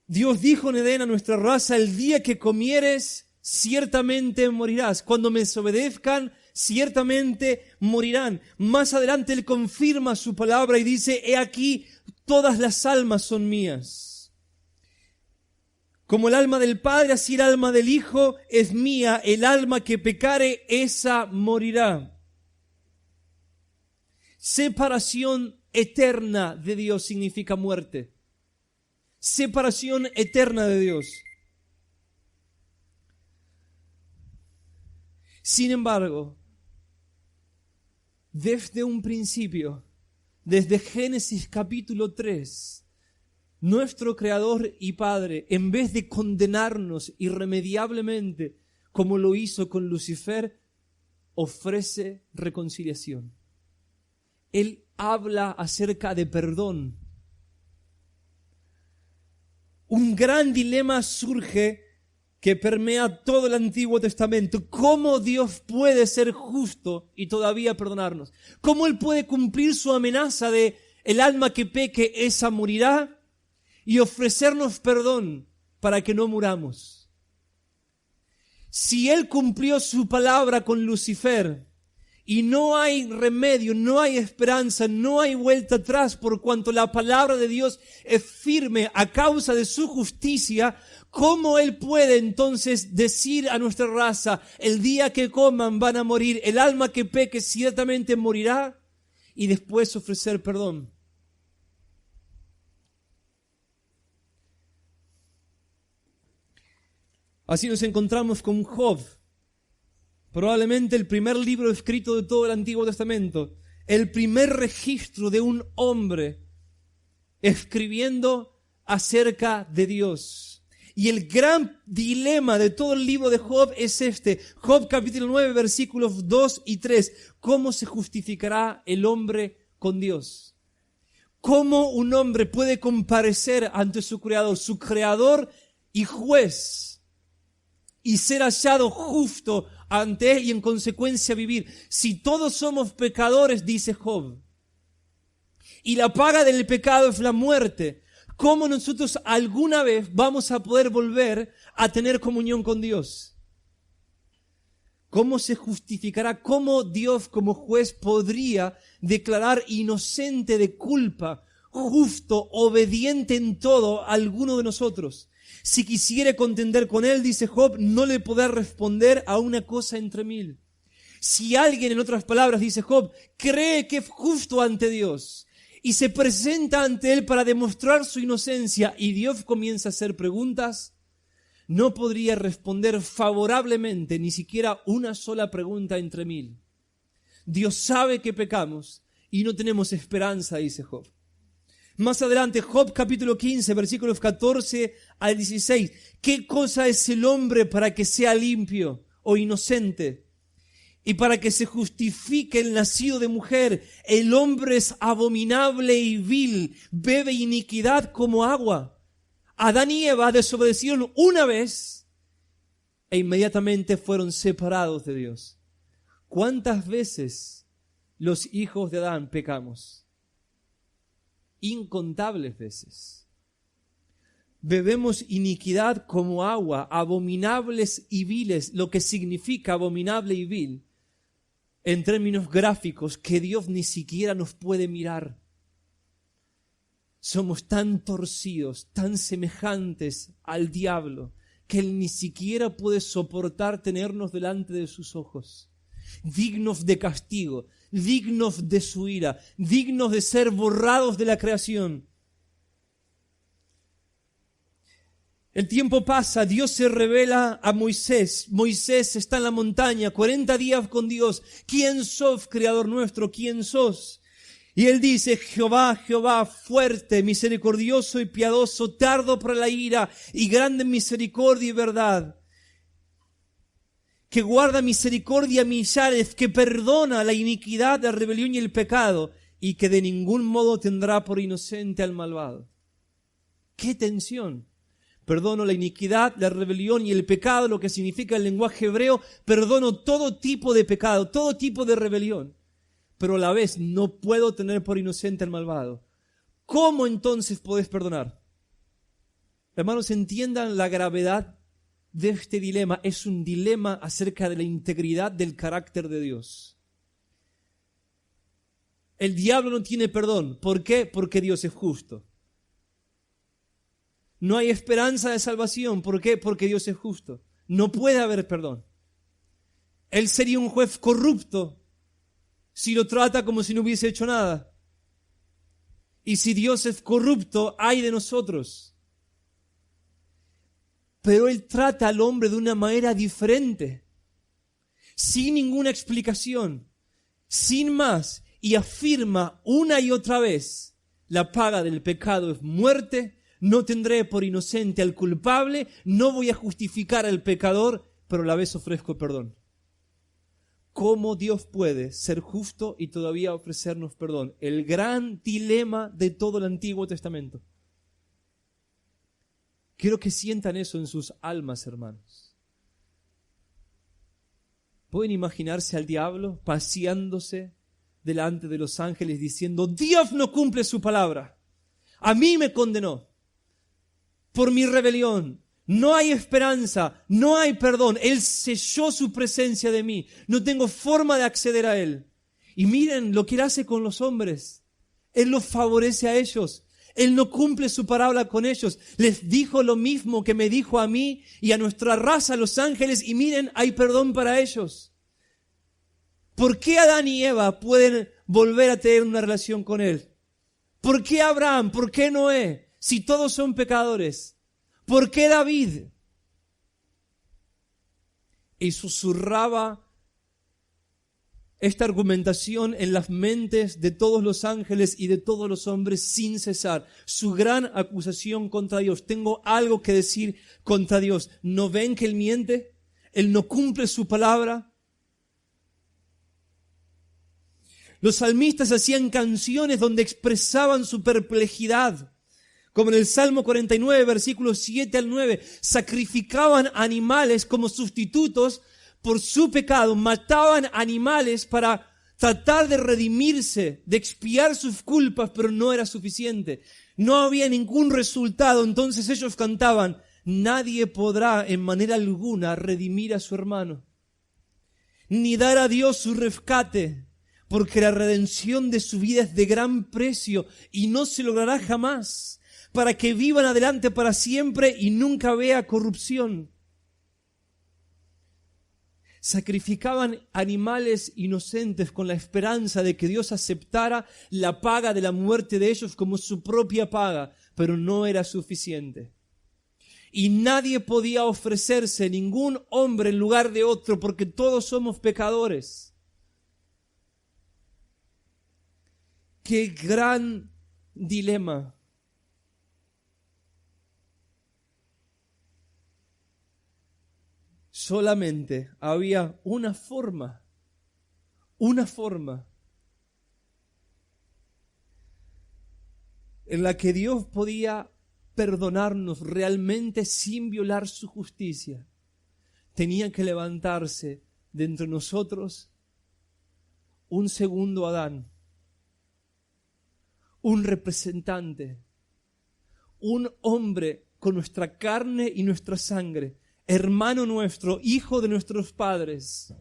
Dios dijo en Edén a nuestra raza: el día que comieres ciertamente morirás. Cuando me desobedezcan, ciertamente morirán. Más adelante Él confirma su palabra y dice, he aquí, todas las almas son mías. Como el alma del Padre, así el alma del Hijo es mía. El alma que pecare, esa morirá. Separación eterna de Dios significa muerte. Separación eterna de Dios. Sin embargo, desde un principio, desde Génesis capítulo 3, nuestro Creador y Padre, en vez de condenarnos irremediablemente, como lo hizo con Lucifer, ofrece reconciliación. Él habla acerca de perdón. Un gran dilema surge que permea todo el Antiguo Testamento. ¿Cómo Dios puede ser justo y todavía perdonarnos? ¿Cómo Él puede cumplir su amenaza de el alma que peque, esa morirá? Y ofrecernos perdón para que no muramos. Si Él cumplió su palabra con Lucifer, y no hay remedio, no hay esperanza, no hay vuelta atrás por cuanto la palabra de Dios es firme a causa de su justicia, ¿cómo Él puede entonces decir a nuestra raza, el día que coman van a morir, el alma que peque ciertamente morirá, y después ofrecer perdón? Así nos encontramos con Job. Probablemente el primer libro escrito de todo el Antiguo Testamento, el primer registro de un hombre escribiendo acerca de Dios. Y el gran dilema de todo el libro de Job es este. Job capítulo 9, versículos 2 y 3. ¿Cómo se justificará el hombre con Dios? ¿Cómo un hombre puede comparecer ante su creador y juez, y ser hallado justo ante Él y en consecuencia vivir? Si todos somos pecadores, dice Job, y la paga del pecado es la muerte, ¿cómo nosotros alguna vez vamos a poder volver a tener comunión con Dios? ¿Cómo se justificará? ¿Cómo Dios como juez podría declarar inocente de culpa, justo, obediente en todo a alguno de nosotros? Si quisiere contender con Él, dice Job, no le podrá responder a una cosa entre mil. Si alguien, en otras palabras, dice Job, cree que es justo ante Dios y se presenta ante Él para demostrar su inocencia y Dios comienza a hacer preguntas, no podría responder favorablemente ni siquiera una sola pregunta entre mil. Dios sabe que pecamos y no tenemos esperanza, dice Job. Más adelante, Job capítulo 15, versículos 14 al 16. ¿Qué cosa es el hombre para que sea limpio o inocente? Y para que se justifique el nacido de mujer. El hombre es abominable y vil, bebe iniquidad como agua. Adán y Eva desobedecieron una vez e inmediatamente fueron separados de Dios. ¿Cuántas veces los hijos de Adán pecamos? Incontables veces. Bebemos iniquidad como agua, abominables y viles, lo que significa abominable y vil, en términos gráficos, que Dios ni siquiera nos puede mirar. Somos tan torcidos, tan semejantes al diablo, que Él ni siquiera puede soportar tenernos delante de sus ojos. Dignos de castigo, dignos de su ira, dignos de ser borrados de la creación. El tiempo pasa, Dios se revela a Moisés. Moisés está en la montaña, 40 días con Dios. ¿Quién sos, Creador nuestro? ¿Quién sos? Y él dice, Jehová, Jehová, fuerte, misericordioso y piadoso, tardo para la ira y grande en misericordia y verdad, que guarda misericordia millares, que perdona la iniquidad, la rebelión y el pecado, y que de ningún modo tendrá por inocente al malvado. ¡Qué tensión! Perdono la iniquidad, la rebelión y el pecado, lo que significa el lenguaje hebreo. Perdono todo tipo de pecado, todo tipo de rebelión, pero a la vez no puedo tener por inocente al malvado. ¿Cómo entonces podés perdonar? Hermanos, entiendan la gravedad de este dilema es un dilema acerca de la integridad del carácter de Dios. El diablo no tiene perdón. ¿Por qué? Porque Dios es justo. No hay esperanza de salvación. ¿Por qué? Porque Dios es justo. No puede haber perdón. Él sería un juez corrupto si lo trata como si no hubiese hecho nada. Y si Dios es corrupto, ay de nosotros. Pero Él trata al hombre de una manera diferente, sin ninguna explicación, sin más, y afirma una y otra vez: la paga del pecado es muerte, no tendré por inocente al culpable, no voy a justificar al pecador, pero a la vez ofrezco perdón. ¿Cómo Dios puede ser justo y todavía ofrecernos perdón? El gran dilema de todo el Antiguo Testamento. Quiero que sientan eso en sus almas, hermanos. ¿Pueden imaginarse al diablo paseándose delante de los ángeles diciendo: Dios no cumple su palabra, a mí me condenó por mi rebelión, no hay esperanza, no hay perdón, Él selló su presencia de mí, no tengo forma de acceder a Él? Y miren lo que Él hace con los hombres. Él los favorece a ellos. Él no cumple su palabra con ellos. Les dijo lo mismo que me dijo a mí y a nuestra raza, los ángeles, y miren, hay perdón para ellos. ¿Por qué Adán y Eva pueden volver a tener una relación con Él? ¿Por qué Abraham? ¿Por qué Noé? Si todos son pecadores. ¿Por qué David? Y susurraba esta argumentación en las mentes de todos los ángeles y de todos los hombres sin cesar. Su gran acusación contra Dios. Tengo algo que decir contra Dios. ¿No ven que Él miente? Él no cumple su palabra. Los salmistas hacían canciones donde expresaban su perplejidad. Como en el Salmo 49, versículos 7 al 9. Sacrificaban animales como sustitutos por su pecado, mataban animales para tratar de redimirse, de expiar sus culpas, pero no era suficiente. No había ningún resultado, entonces ellos cantaban: nadie podrá en manera alguna redimir a su hermano, ni dar a Dios su rescate, porque la redención de su vida es de gran precio y no se logrará jamás, para que vivan adelante para siempre y nunca vea corrupción. Sacrificaban animales inocentes con la esperanza de que Dios aceptara la paga de la muerte de ellos como su propia paga, pero no era suficiente. Y nadie podía ofrecerse, ningún hombre en lugar de otro, porque todos somos pecadores. ¡Qué gran dilema! Solamente había una forma en la que Dios podía perdonarnos realmente sin violar su justicia. Tenía que levantarse de entre nosotros un segundo Adán, un representante, un hombre con nuestra carne y nuestra sangre, hermano nuestro, hijo de nuestros padres.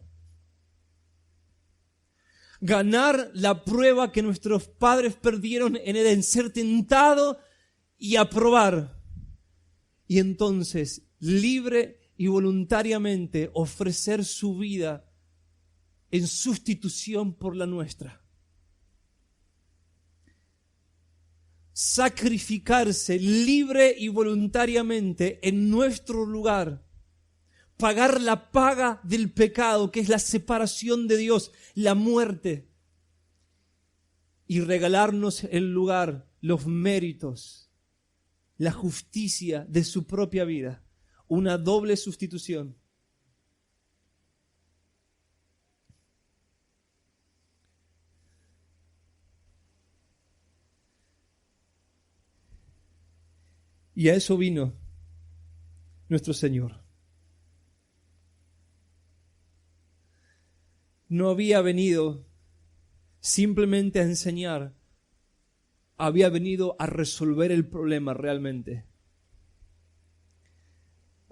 Ganar la prueba que nuestros padres perdieron en Edén, ser tentado y aprobar. Y entonces, libre y voluntariamente, ofrecer su vida en sustitución por la nuestra. Sacrificarse libre y voluntariamente en nuestro lugar. Pagar la paga del pecado, que es la separación de Dios, la muerte, y regalarnos el lugar, los méritos, la justicia de su propia vida. Una doble sustitución. Y a eso vino nuestro Señor. No había venido simplemente a enseñar, había venido a resolver el problema realmente.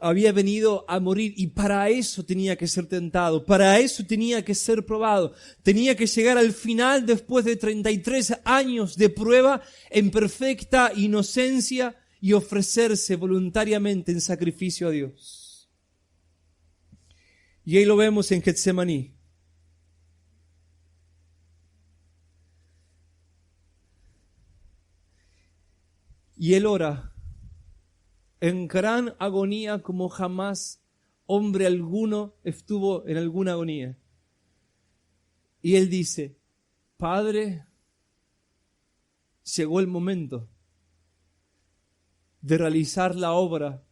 había venido a morir y para eso tenía que ser tentado, para eso tenía que ser probado, tenía que llegar al final después de 33 años de prueba en perfecta inocencia y ofrecerse voluntariamente en sacrificio a Dios. Y ahí lo vemos en Getsemaní. Y él ora en gran agonía como jamás hombre alguno estuvo en alguna agonía. Y él dice, Padre, llegó el momento de realizar la obra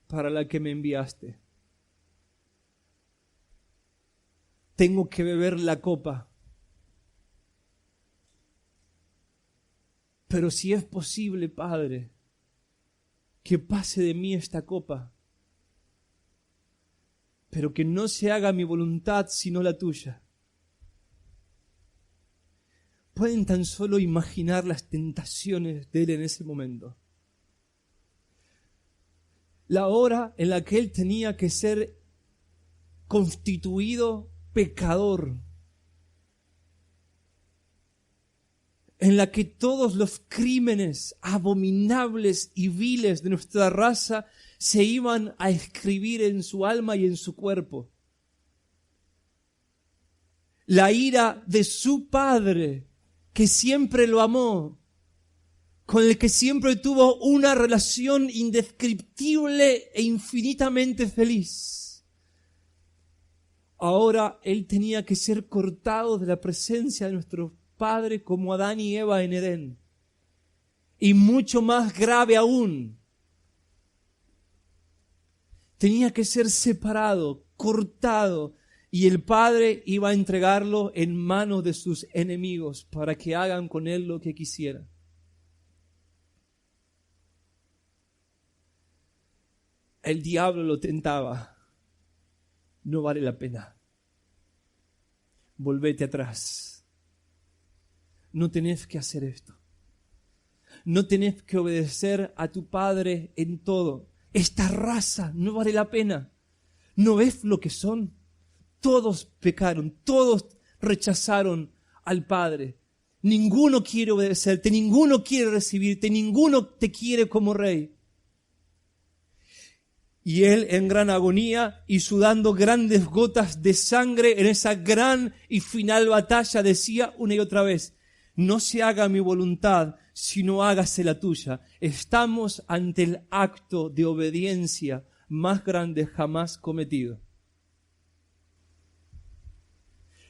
para la que me enviaste. Tengo que beber la copa. Pero si es posible, Padre, que pase de mí esta copa, pero que no se haga mi voluntad sino la tuya. Pueden tan solo imaginar las tentaciones de él en ese momento. La hora en la que él tenía que ser constituido pecador, en la que todos los crímenes abominables y viles de nuestra raza se iban a escribir en su alma y en su cuerpo. La ira de su padre, que siempre lo amó, con el que siempre tuvo una relación indescriptible e infinitamente feliz. Ahora él tenía que ser cortado de la presencia de nuestro Padre como Adán y Eva en Edén. Y mucho más grave aún, tenía que ser separado, cortado, y el Padre iba a entregarlo en manos de sus enemigos para que hagan con él lo que quisieran. El diablo lo tentaba. No vale la pena. Volvete atrás. No tenés que hacer esto. No tenés que obedecer a tu padre en todo. Esta raza no vale la pena. ¿No ves lo que son? Todos pecaron, todos rechazaron al Padre. Ninguno quiere obedecerte, ninguno quiere recibirte, ninguno te quiere como rey. Y él en gran agonía y sudando grandes gotas de sangre en esa gran y final batalla decía una y otra vez, no se haga mi voluntad, sino hágase la tuya. Estamos ante el acto de obediencia más grande jamás cometido.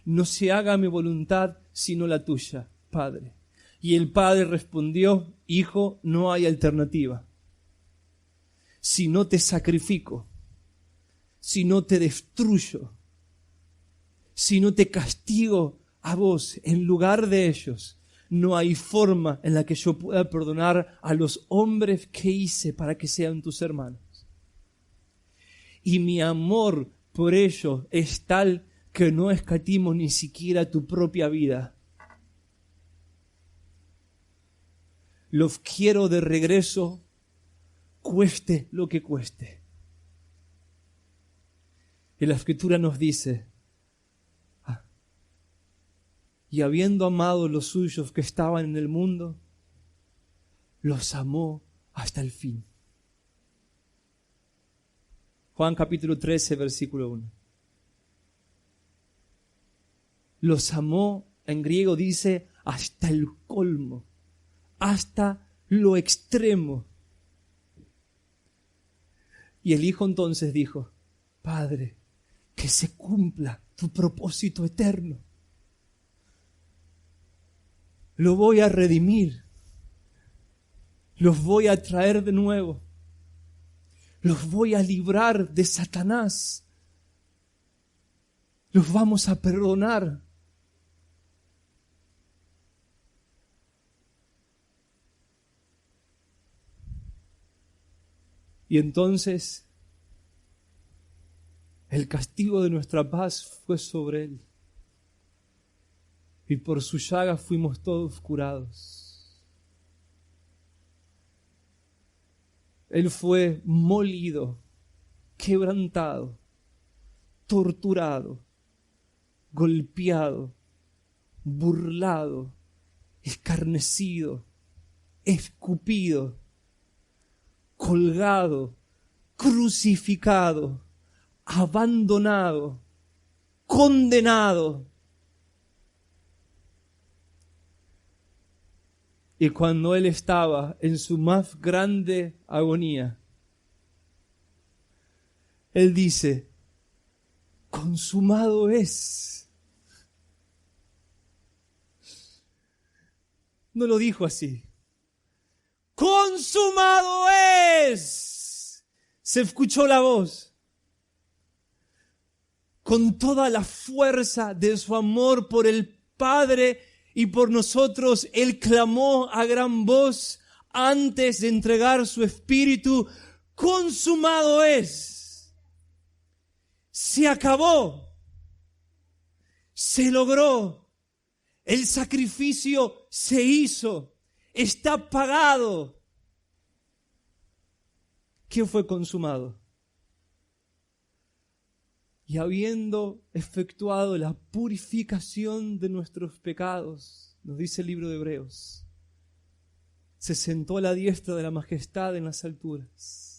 No se haga mi voluntad, sino la tuya, Padre. Y el Padre respondió, Hijo, no hay alternativa. Si no te sacrifico, si no te destruyo, si no te castigo a vos en lugar de ellos, no hay forma en la que yo pueda perdonar a los hombres que hice para que sean tus hermanos. Y mi amor por ellos es tal que no escatimo ni siquiera tu propia vida. Los quiero de regreso, cueste lo que cueste. Y la Escritura nos dice, y habiendo amado los suyos que estaban en el mundo, los amó hasta el fin. Juan capítulo 13, versículo 1. Los amó, en griego dice, hasta el colmo, hasta lo extremo. Y el Hijo entonces dijo, Padre, que se cumpla tu propósito eterno. Lo voy a redimir. Los voy a traer de nuevo. Los voy a librar de Satanás. Los vamos a perdonar. Y entonces el castigo de nuestra paz fue sobre él. Y por su llaga fuimos todos curados. Él fue molido quebrantado, torturado, golpeado, burlado, escarnecido, escupido, colgado, crucificado, abandonado, condenado. Y cuando Él estaba en su más grande agonía, Él dice, consumado es. No lo dijo así. ¡Consumado es! Se escuchó la voz. Con toda la fuerza de su amor por el Padre y por nosotros, Él clamó a gran voz antes de entregar su espíritu, ¡consumado es! Se acabó. Se logró. El sacrificio se hizo. Está pagado. ¿Qué fue consumado? Y habiendo efectuado la purificación de nuestros pecados, nos dice el libro de Hebreos, se sentó a la diestra de la majestad en las alturas.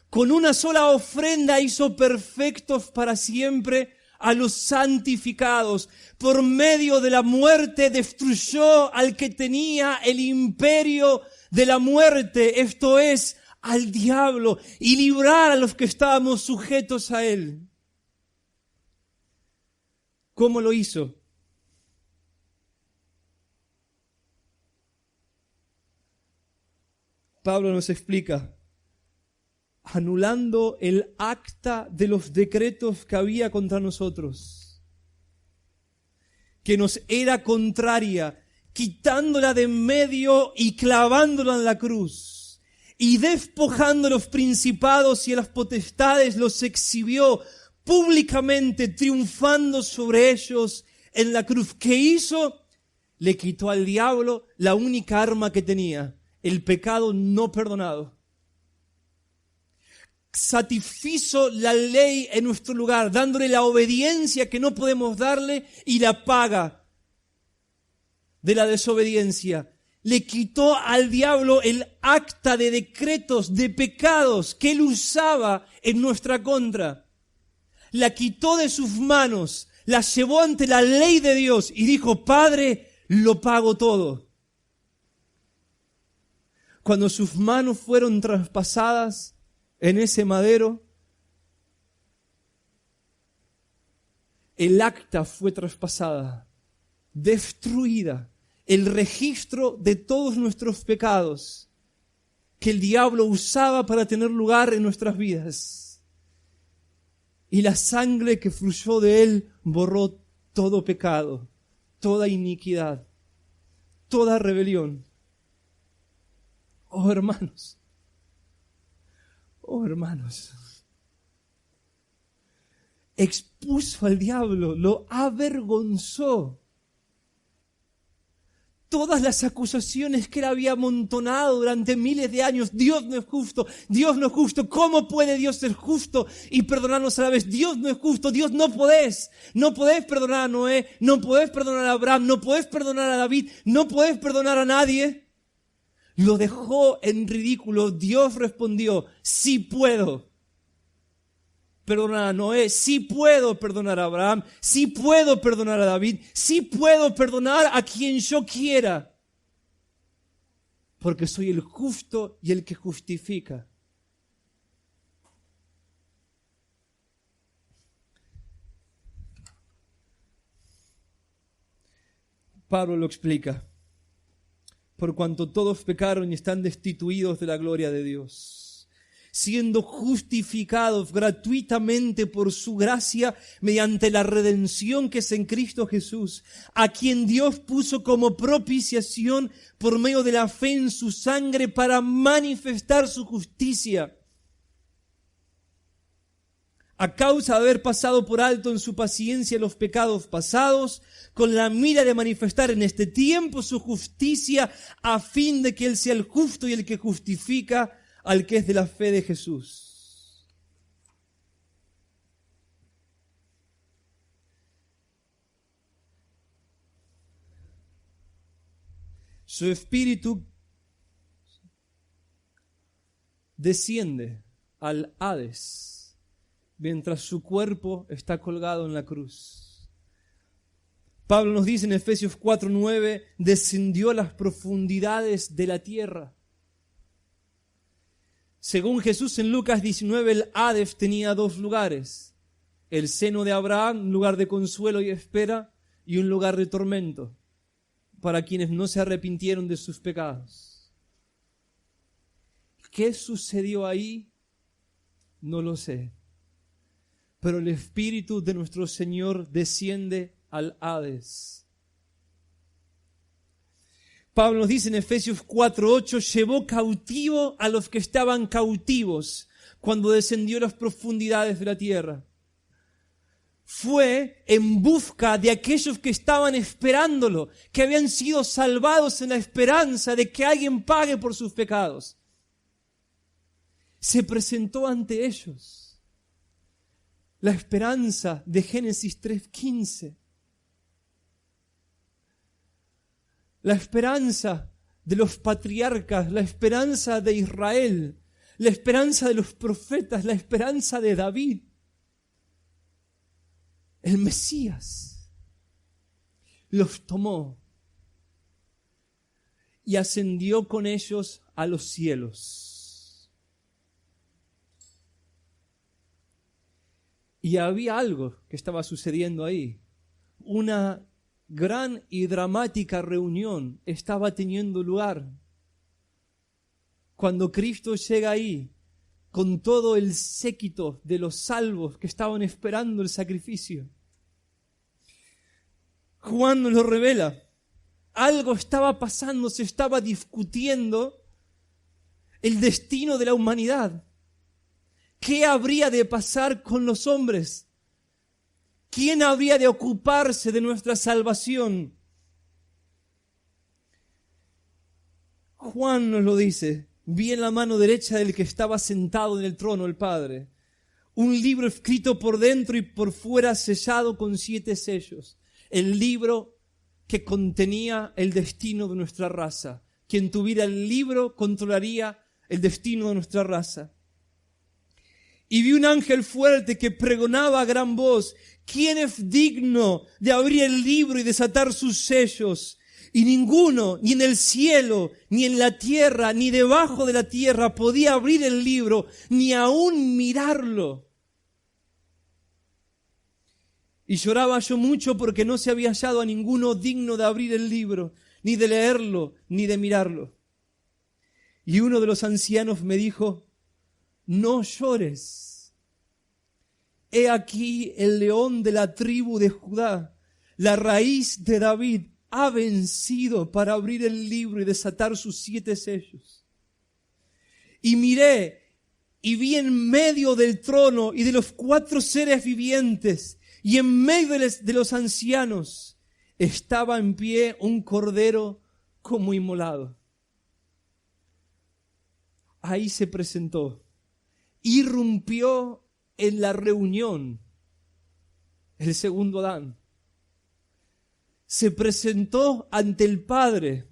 Con una sola ofrenda hizo perfectos para siempre a los santificados. Por medio de la muerte destruyó al que tenía el imperio de la muerte, esto es, al diablo, y librar a los que estábamos sujetos a él. ¿Cómo lo hizo? Pablo nos explica, anulando el acta de los decretos que había contra nosotros, que nos era contraria, quitándola de en medio y clavándola en la cruz. Y despojando a los principados y a las potestades, los exhibió públicamente, triunfando sobre ellos en la cruz. ¿Qué hizo? Le quitó al diablo la única arma que tenía, el pecado no perdonado. Satisfizo la ley en nuestro lugar, dándole la obediencia que no podemos darle y la paga de la desobediencia. Le quitó al diablo el acta de decretos, de pecados que él usaba en nuestra contra. La quitó de sus manos, la llevó ante la ley de Dios y dijo, Padre, lo pago todo. Cuando sus manos fueron traspasadas en ese madero, el acta fue traspasada, destruida. El registro de todos nuestros pecados que el diablo usaba para tener lugar en nuestras vidas. Y la sangre que fluyó de él borró todo pecado, toda iniquidad, toda rebelión. Oh hermanos, expuso al diablo, lo avergonzó. Todas las acusaciones que él había amontonado durante miles de años. Dios no es justo, Dios no es justo. ¿Cómo puede Dios ser justo y perdonarnos a la vez? Dios no es justo, Dios no podés. No podés perdonar a Noé, no podés perdonar a Abraham, no podés perdonar a David, no podés perdonar a nadie. Lo dejó en ridículo. Dios respondió, sí puedo perdonar a Noé, sí puedo perdonar a Abraham, sí puedo perdonar a David, sí puedo perdonar a quien yo quiera, porque soy el justo y el que justifica. Pablo lo explica, por cuanto todos pecaron y están destituidos de la gloria de Dios, siendo justificados gratuitamente por su gracia mediante la redención que es en Cristo Jesús, a quien Dios puso como propiciación por medio de la fe en su sangre para manifestar su justicia, a causa de haber pasado por alto en su paciencia los pecados pasados, con la mira de manifestar en este tiempo su justicia, a fin de que Él sea el justo y el que justifica al que es de la fe de Jesús. Su espíritu desciende al Hades, mientras su cuerpo está colgado en la cruz. Pablo nos dice en Efesios 4:9, descendió a las profundidades de la tierra. Según Jesús en Lucas 19, el Hades tenía 2 lugares. El seno de Abraham, un lugar de consuelo y espera, y un lugar de tormento para quienes no se arrepintieron de sus pecados. ¿Qué sucedió ahí? No lo sé. Pero el Espíritu de nuestro Señor desciende al Hades. Pablo nos dice en Efesios 4:8, llevó cautivo a los que estaban cautivos cuando descendió a las profundidades de la tierra. Fue en busca de aquellos que estaban esperándolo, que habían sido salvados en la esperanza de que alguien pague por sus pecados. Se presentó ante ellos la esperanza de Génesis 3:15. La esperanza de los patriarcas, la esperanza de Israel, la esperanza de los profetas, la esperanza de David. El Mesías los tomó y ascendió con ellos a los cielos. Y había algo que estaba sucediendo ahí. Una gran y dramática reunión estaba teniendo lugar. Cuando Cristo llega ahí, con todo el séquito de los salvos que estaban esperando el sacrificio, Juan nos lo revela. Algo estaba pasando, se estaba discutiendo el destino de la humanidad. ¿Qué habría de pasar con los hombres? ¿Quién habría de ocuparse de nuestra salvación? Juan nos lo dice. Vi en la mano derecha del que estaba sentado en el trono, el Padre, un libro escrito por dentro y por fuera, sellado con 7 sellos. El libro que contenía el destino de nuestra raza. Quien tuviera el libro controlaría el destino de nuestra raza. Y vi un ángel fuerte que pregonaba a gran voz: ¿quién es digno de abrir el libro y desatar sus sellos? Y ninguno, ni en el cielo, ni en la tierra, ni debajo de la tierra, podía abrir el libro, ni aún mirarlo. Y lloraba yo mucho porque no se había hallado a ninguno digno de abrir el libro, ni de leerlo, ni de mirarlo. Y uno de los ancianos me dijo: no llores. He aquí el león de la tribu de Judá, la raíz de David, ha vencido para abrir el libro y desatar sus 7 sellos. Y miré y vi en medio del trono y de los 4 seres vivientes y en medio de los ancianos estaba en pie un cordero como inmolado. Ahí se presentó, irrumpió en la reunión el segundo Adán. Se presentó ante el Padre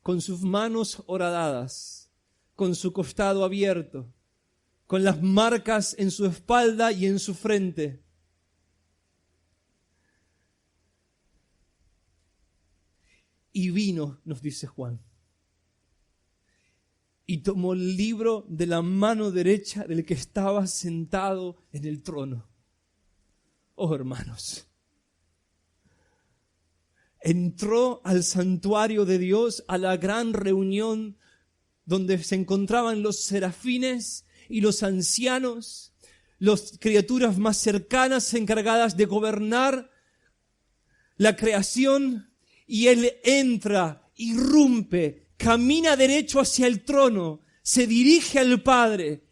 con sus manos horadadas, con su costado abierto, con las marcas en su espalda y en su frente. Y vino, nos dice Juan, y tomó el libro de la mano derecha del que estaba sentado en el trono. Oh, hermanos, entró al santuario de Dios, a la gran reunión donde se encontraban los serafines y los ancianos, las criaturas más cercanas encargadas de gobernar la creación, y él entra, irrumpe, camina derecho hacia el trono, se dirige al Padre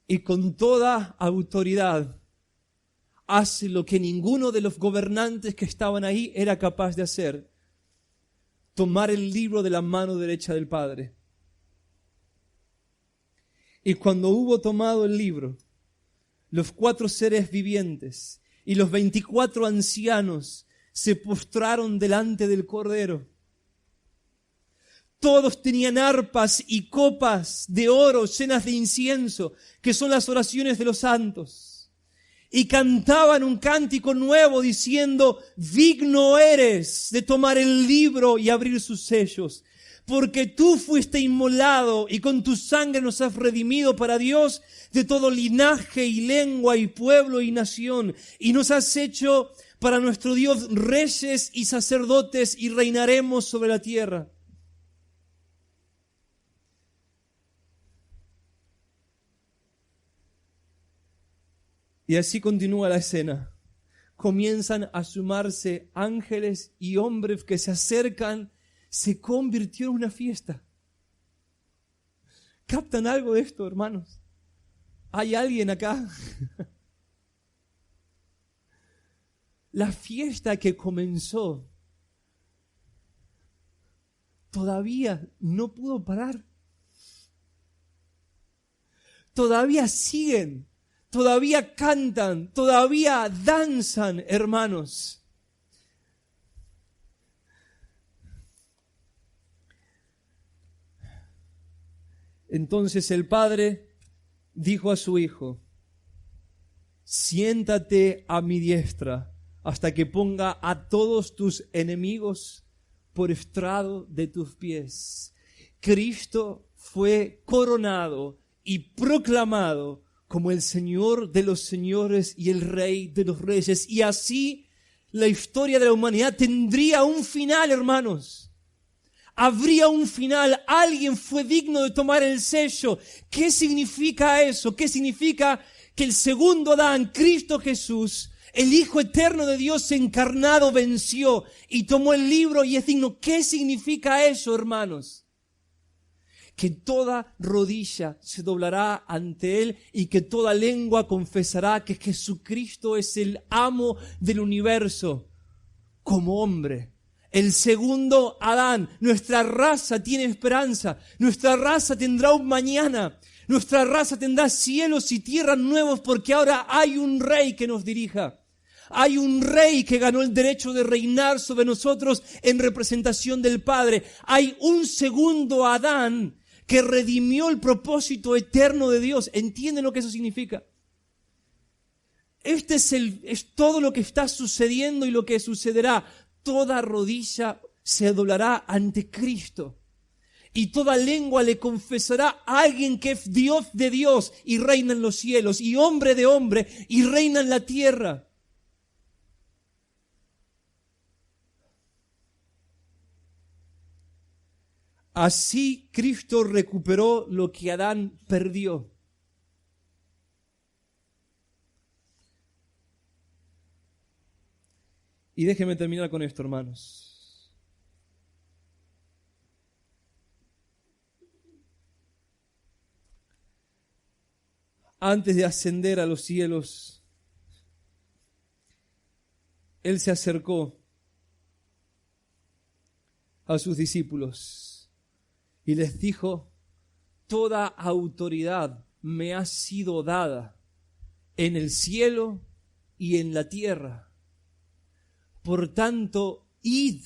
y con toda autoridad hace lo que ninguno de los gobernantes que estaban ahí era capaz de hacer: tomar el libro de la mano derecha del Padre. Y cuando hubo tomado el libro, los 4 seres vivientes y los 24 ancianos se postraron delante del Cordero. Todos tenían arpas y copas de oro llenas de incienso, que son las oraciones de los santos. Y cantaban un cántico nuevo diciendo: digno eres de tomar el libro y abrir sus sellos, porque tú fuiste inmolado y con tu sangre nos has redimido para Dios de todo linaje y lengua y pueblo y nación, y nos has hecho para nuestro Dios reyes y sacerdotes, y reinaremos sobre la tierra. Y así continúa la escena. Comienzan a sumarse ángeles y hombres que se acercan. Se convirtió en una fiesta. ¿Captan algo de esto, hermanos? ¿Hay alguien acá? La fiesta que comenzó todavía no pudo parar. Todavía siguen. Todavía cantan, todavía danzan, hermanos. Entonces el padre dijo a su hijo: siéntate a mi diestra hasta que ponga a todos tus enemigos por estrado de tus pies. Cristo fue coronado y proclamado como el Señor de los señores y el Rey de los reyes. Y así la historia de la humanidad tendría un final, hermanos. Habría un final. Alguien fue digno de tomar el sello. ¿Qué significa eso? ¿Qué significa que el segundo Adán, Cristo Jesús, el Hijo eterno de Dios encarnado, venció y tomó el libro y es digno? ¿Qué significa eso, hermanos? Que toda rodilla se doblará ante Él y que toda lengua confesará que Jesucristo es el amo del universo como hombre. El segundo Adán. Nuestra raza tiene esperanza. Nuestra raza tendrá un mañana. Nuestra raza tendrá cielos y tierras nuevos porque ahora hay un rey que nos dirija. Hay un rey que ganó el derecho de reinar sobre nosotros en representación del Padre. Hay un segundo Adán que redimió el propósito eterno de Dios. ¿Entienden lo que eso significa? Es todo lo que está sucediendo y lo que sucederá. Toda rodilla se doblará ante Cristo. Y toda lengua le confesará a alguien que es Dios de Dios y reina en los cielos, y hombre de hombre y reina en la tierra. Así Cristo recuperó lo que Adán perdió. Y déjenme terminar con esto, hermanos. Antes de ascender a los cielos, Él se acercó a sus discípulos y les dijo: toda autoridad me ha sido dada en el cielo y en la tierra. Por tanto, id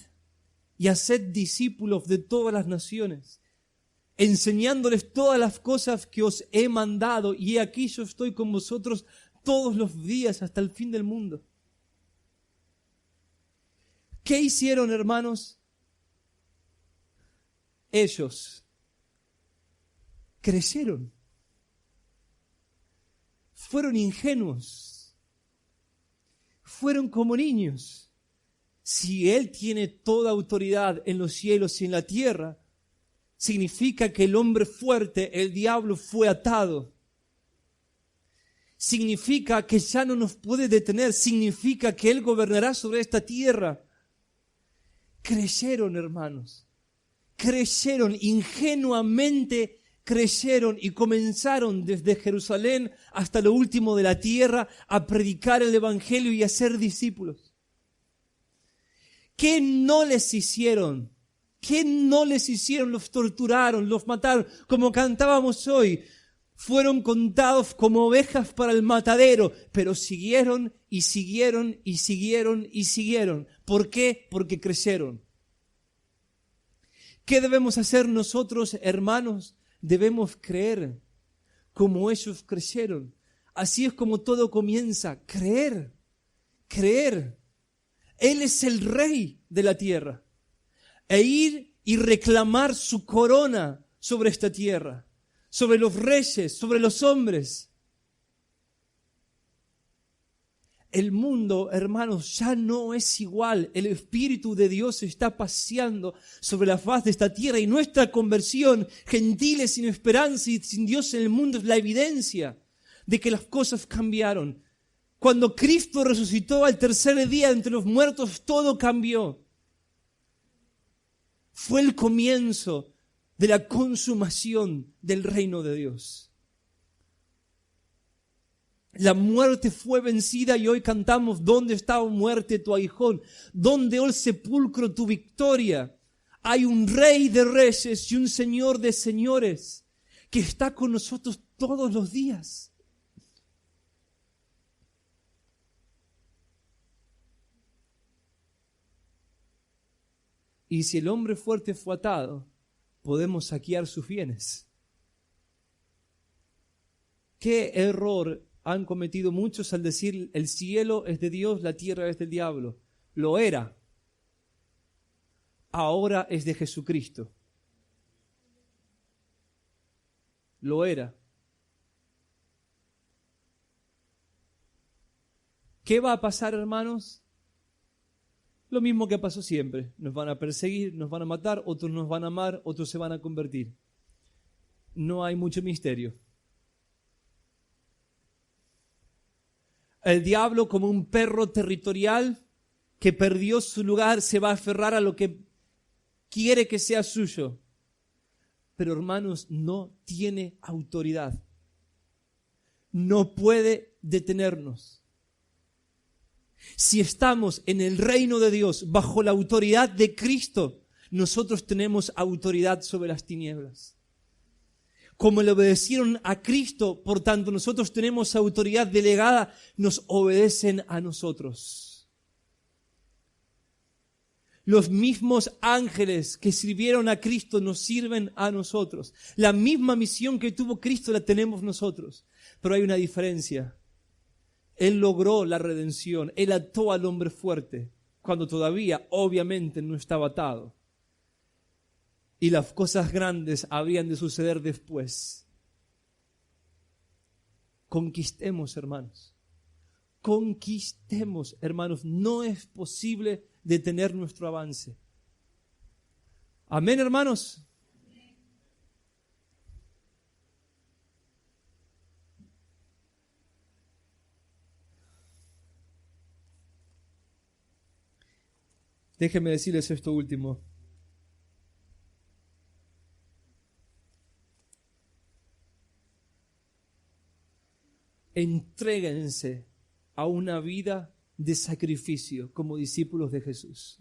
y haced discípulos de todas las naciones, enseñándoles todas las cosas que os he mandado, y he aquí yo estoy con vosotros todos los días hasta el fin del mundo. ¿Qué hicieron, hermanos? Ellos creyeron. Fueron ingenuos. Fueron como niños. Si Él tiene toda autoridad en los cielos y en la tierra, significa que el hombre fuerte, el diablo, fue atado. Significa que ya no nos puede detener. Significa que Él gobernará sobre esta tierra. Creyeron, hermanos. Creyeron, ingenuamente creyeron y comenzaron desde Jerusalén hasta lo último de la tierra a predicar el evangelio y a ser discípulos. ¿Qué no les hicieron? ¿Qué no les hicieron? Los torturaron, los mataron, como cantábamos hoy. fueron contados como ovejas para el matadero, pero siguieron y siguieron y siguieron y siguieron. ¿Por qué? Porque creyeron. ¿Qué debemos hacer nosotros, hermanos? Debemos creer como ellos creyeron. Así es como todo comienza, creer, creer. Él es el rey de la tierra. E ir y reclamar su corona sobre esta tierra, sobre los reyes, sobre los hombres. El mundo, hermanos, ya no es igual. El Espíritu de Dios está paseando sobre la faz de esta tierra y nuestra conversión, gentiles sin esperanza y sin Dios en el mundo, es la evidencia de que las cosas cambiaron. Cuando Cristo resucitó al tercer día entre los muertos, todo cambió. Fue el comienzo de la consumación del reino de Dios. La muerte fue vencida y hoy cantamos: ¿dónde está, oh muerte, tu aguijón? ¿Dónde, oh el sepulcro, tu victoria? Hay un rey de reyes y un señor de señores que está con nosotros todos los días. Y si el hombre fuerte fue atado, podemos saquear sus bienes. ¿Qué error han cometido muchos al decir el cielo es de Dios, la tierra es del diablo? Lo era. Ahora es de Jesucristo. Lo era. ¿Qué va a pasar, hermanos? Lo mismo que pasó siempre. Nos van a perseguir, nos van a matar, otros nos van a amar, otros se van a convertir. No hay mucho misterio. El diablo, como un perro territorial que perdió su lugar, se va a aferrar a lo que quiere que sea suyo. Pero, hermanos, no tiene autoridad. No puede detenernos. Si estamos en el reino de Dios, bajo la autoridad de Cristo, nosotros tenemos autoridad sobre las tinieblas. Como le obedecieron a Cristo, por tanto nosotros tenemos autoridad delegada, nos obedecen a nosotros. Los mismos ángeles que sirvieron a Cristo nos sirven a nosotros. La misma misión que tuvo Cristo la tenemos nosotros. Pero hay una diferencia. Él logró la redención. Él ató al hombre fuerte cuando todavía, obviamente, no estaba atado. Y las cosas grandes habrían de suceder después. Conquistemos, hermanos. Conquistemos, hermanos. No es posible detener nuestro avance. Amén, hermanos. Déjenme decirles esto último. Entréguense a una vida de sacrificio como discípulos de Jesús.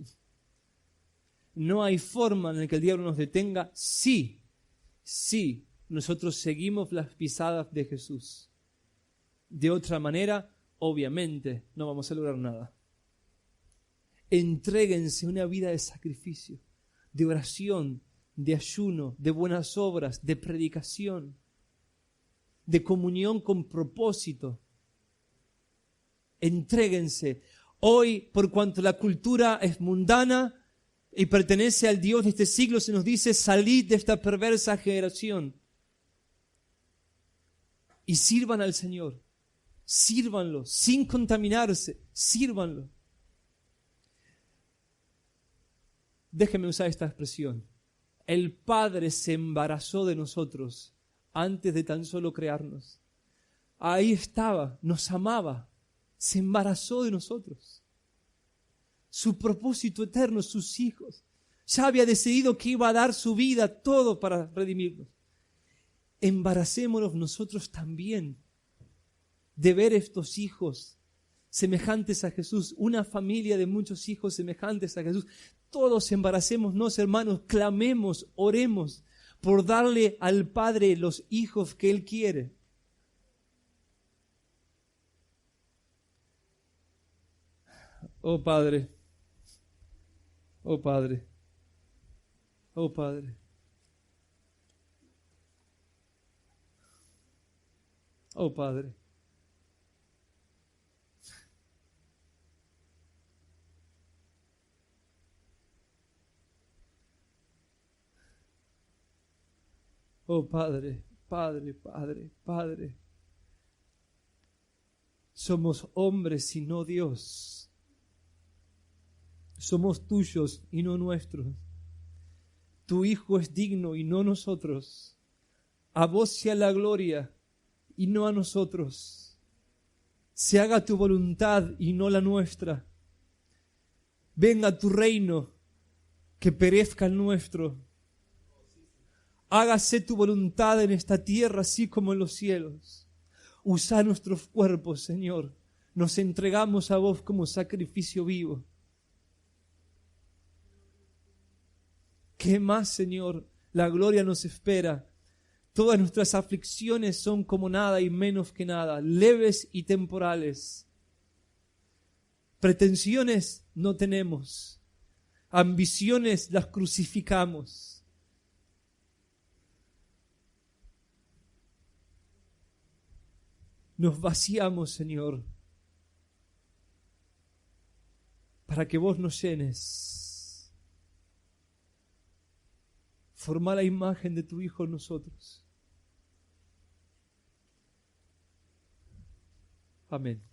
No hay forma en la que el diablo nos detenga si nosotros seguimos las pisadas de Jesús. De otra manera, obviamente, no vamos a lograr nada. Entréguense a una vida de sacrificio, de oración, de ayuno, de buenas obras, de predicación, de comunión con propósito. Entréguense. Hoy, por cuanto la cultura es mundana y pertenece al Dios de este siglo, se nos dice: salid de esta perversa generación y sirvan al Señor. Sírvanlo sin contaminarse, sírvanlo. Déjenme usar esta expresión. El Padre se embarazó de nosotros antes de tan solo crearnos. Ahí estaba, nos amaba, se embarazó de nosotros. Su propósito eterno, sus hijos. Ya había decidido que iba a dar su vida, todo para redimirnos. Embaracémonos nosotros también de ver estos hijos semejantes a Jesús, una familia de muchos hijos semejantes a Jesús. Todos embaracémonos, hermanos, clamemos, oremos por darle al Padre los hijos que Él quiere. Oh Padre, oh Padre, oh Padre. Oh Padre. Oh Padre, Padre, Padre, Padre. Somos hombres y no Dios. Somos tuyos y no nuestros. Tu Hijo es digno y no nosotros. A vos sea la gloria y no a nosotros. Se haga tu voluntad y no la nuestra. Venga tu reino, que perezca el nuestro. Hágase tu voluntad en esta tierra, así como en los cielos. Usa nuestros cuerpos, Señor. Nos entregamos a vos como sacrificio vivo. ¿Qué más, Señor? La gloria nos espera. Todas nuestras aflicciones son como nada y menos que nada, leves y temporales. Pretensiones no tenemos. Ambiciones las crucificamos. Nos vaciamos, Señor, para que vos nos llenes. Forma la imagen de tu Hijo en nosotros. Amén.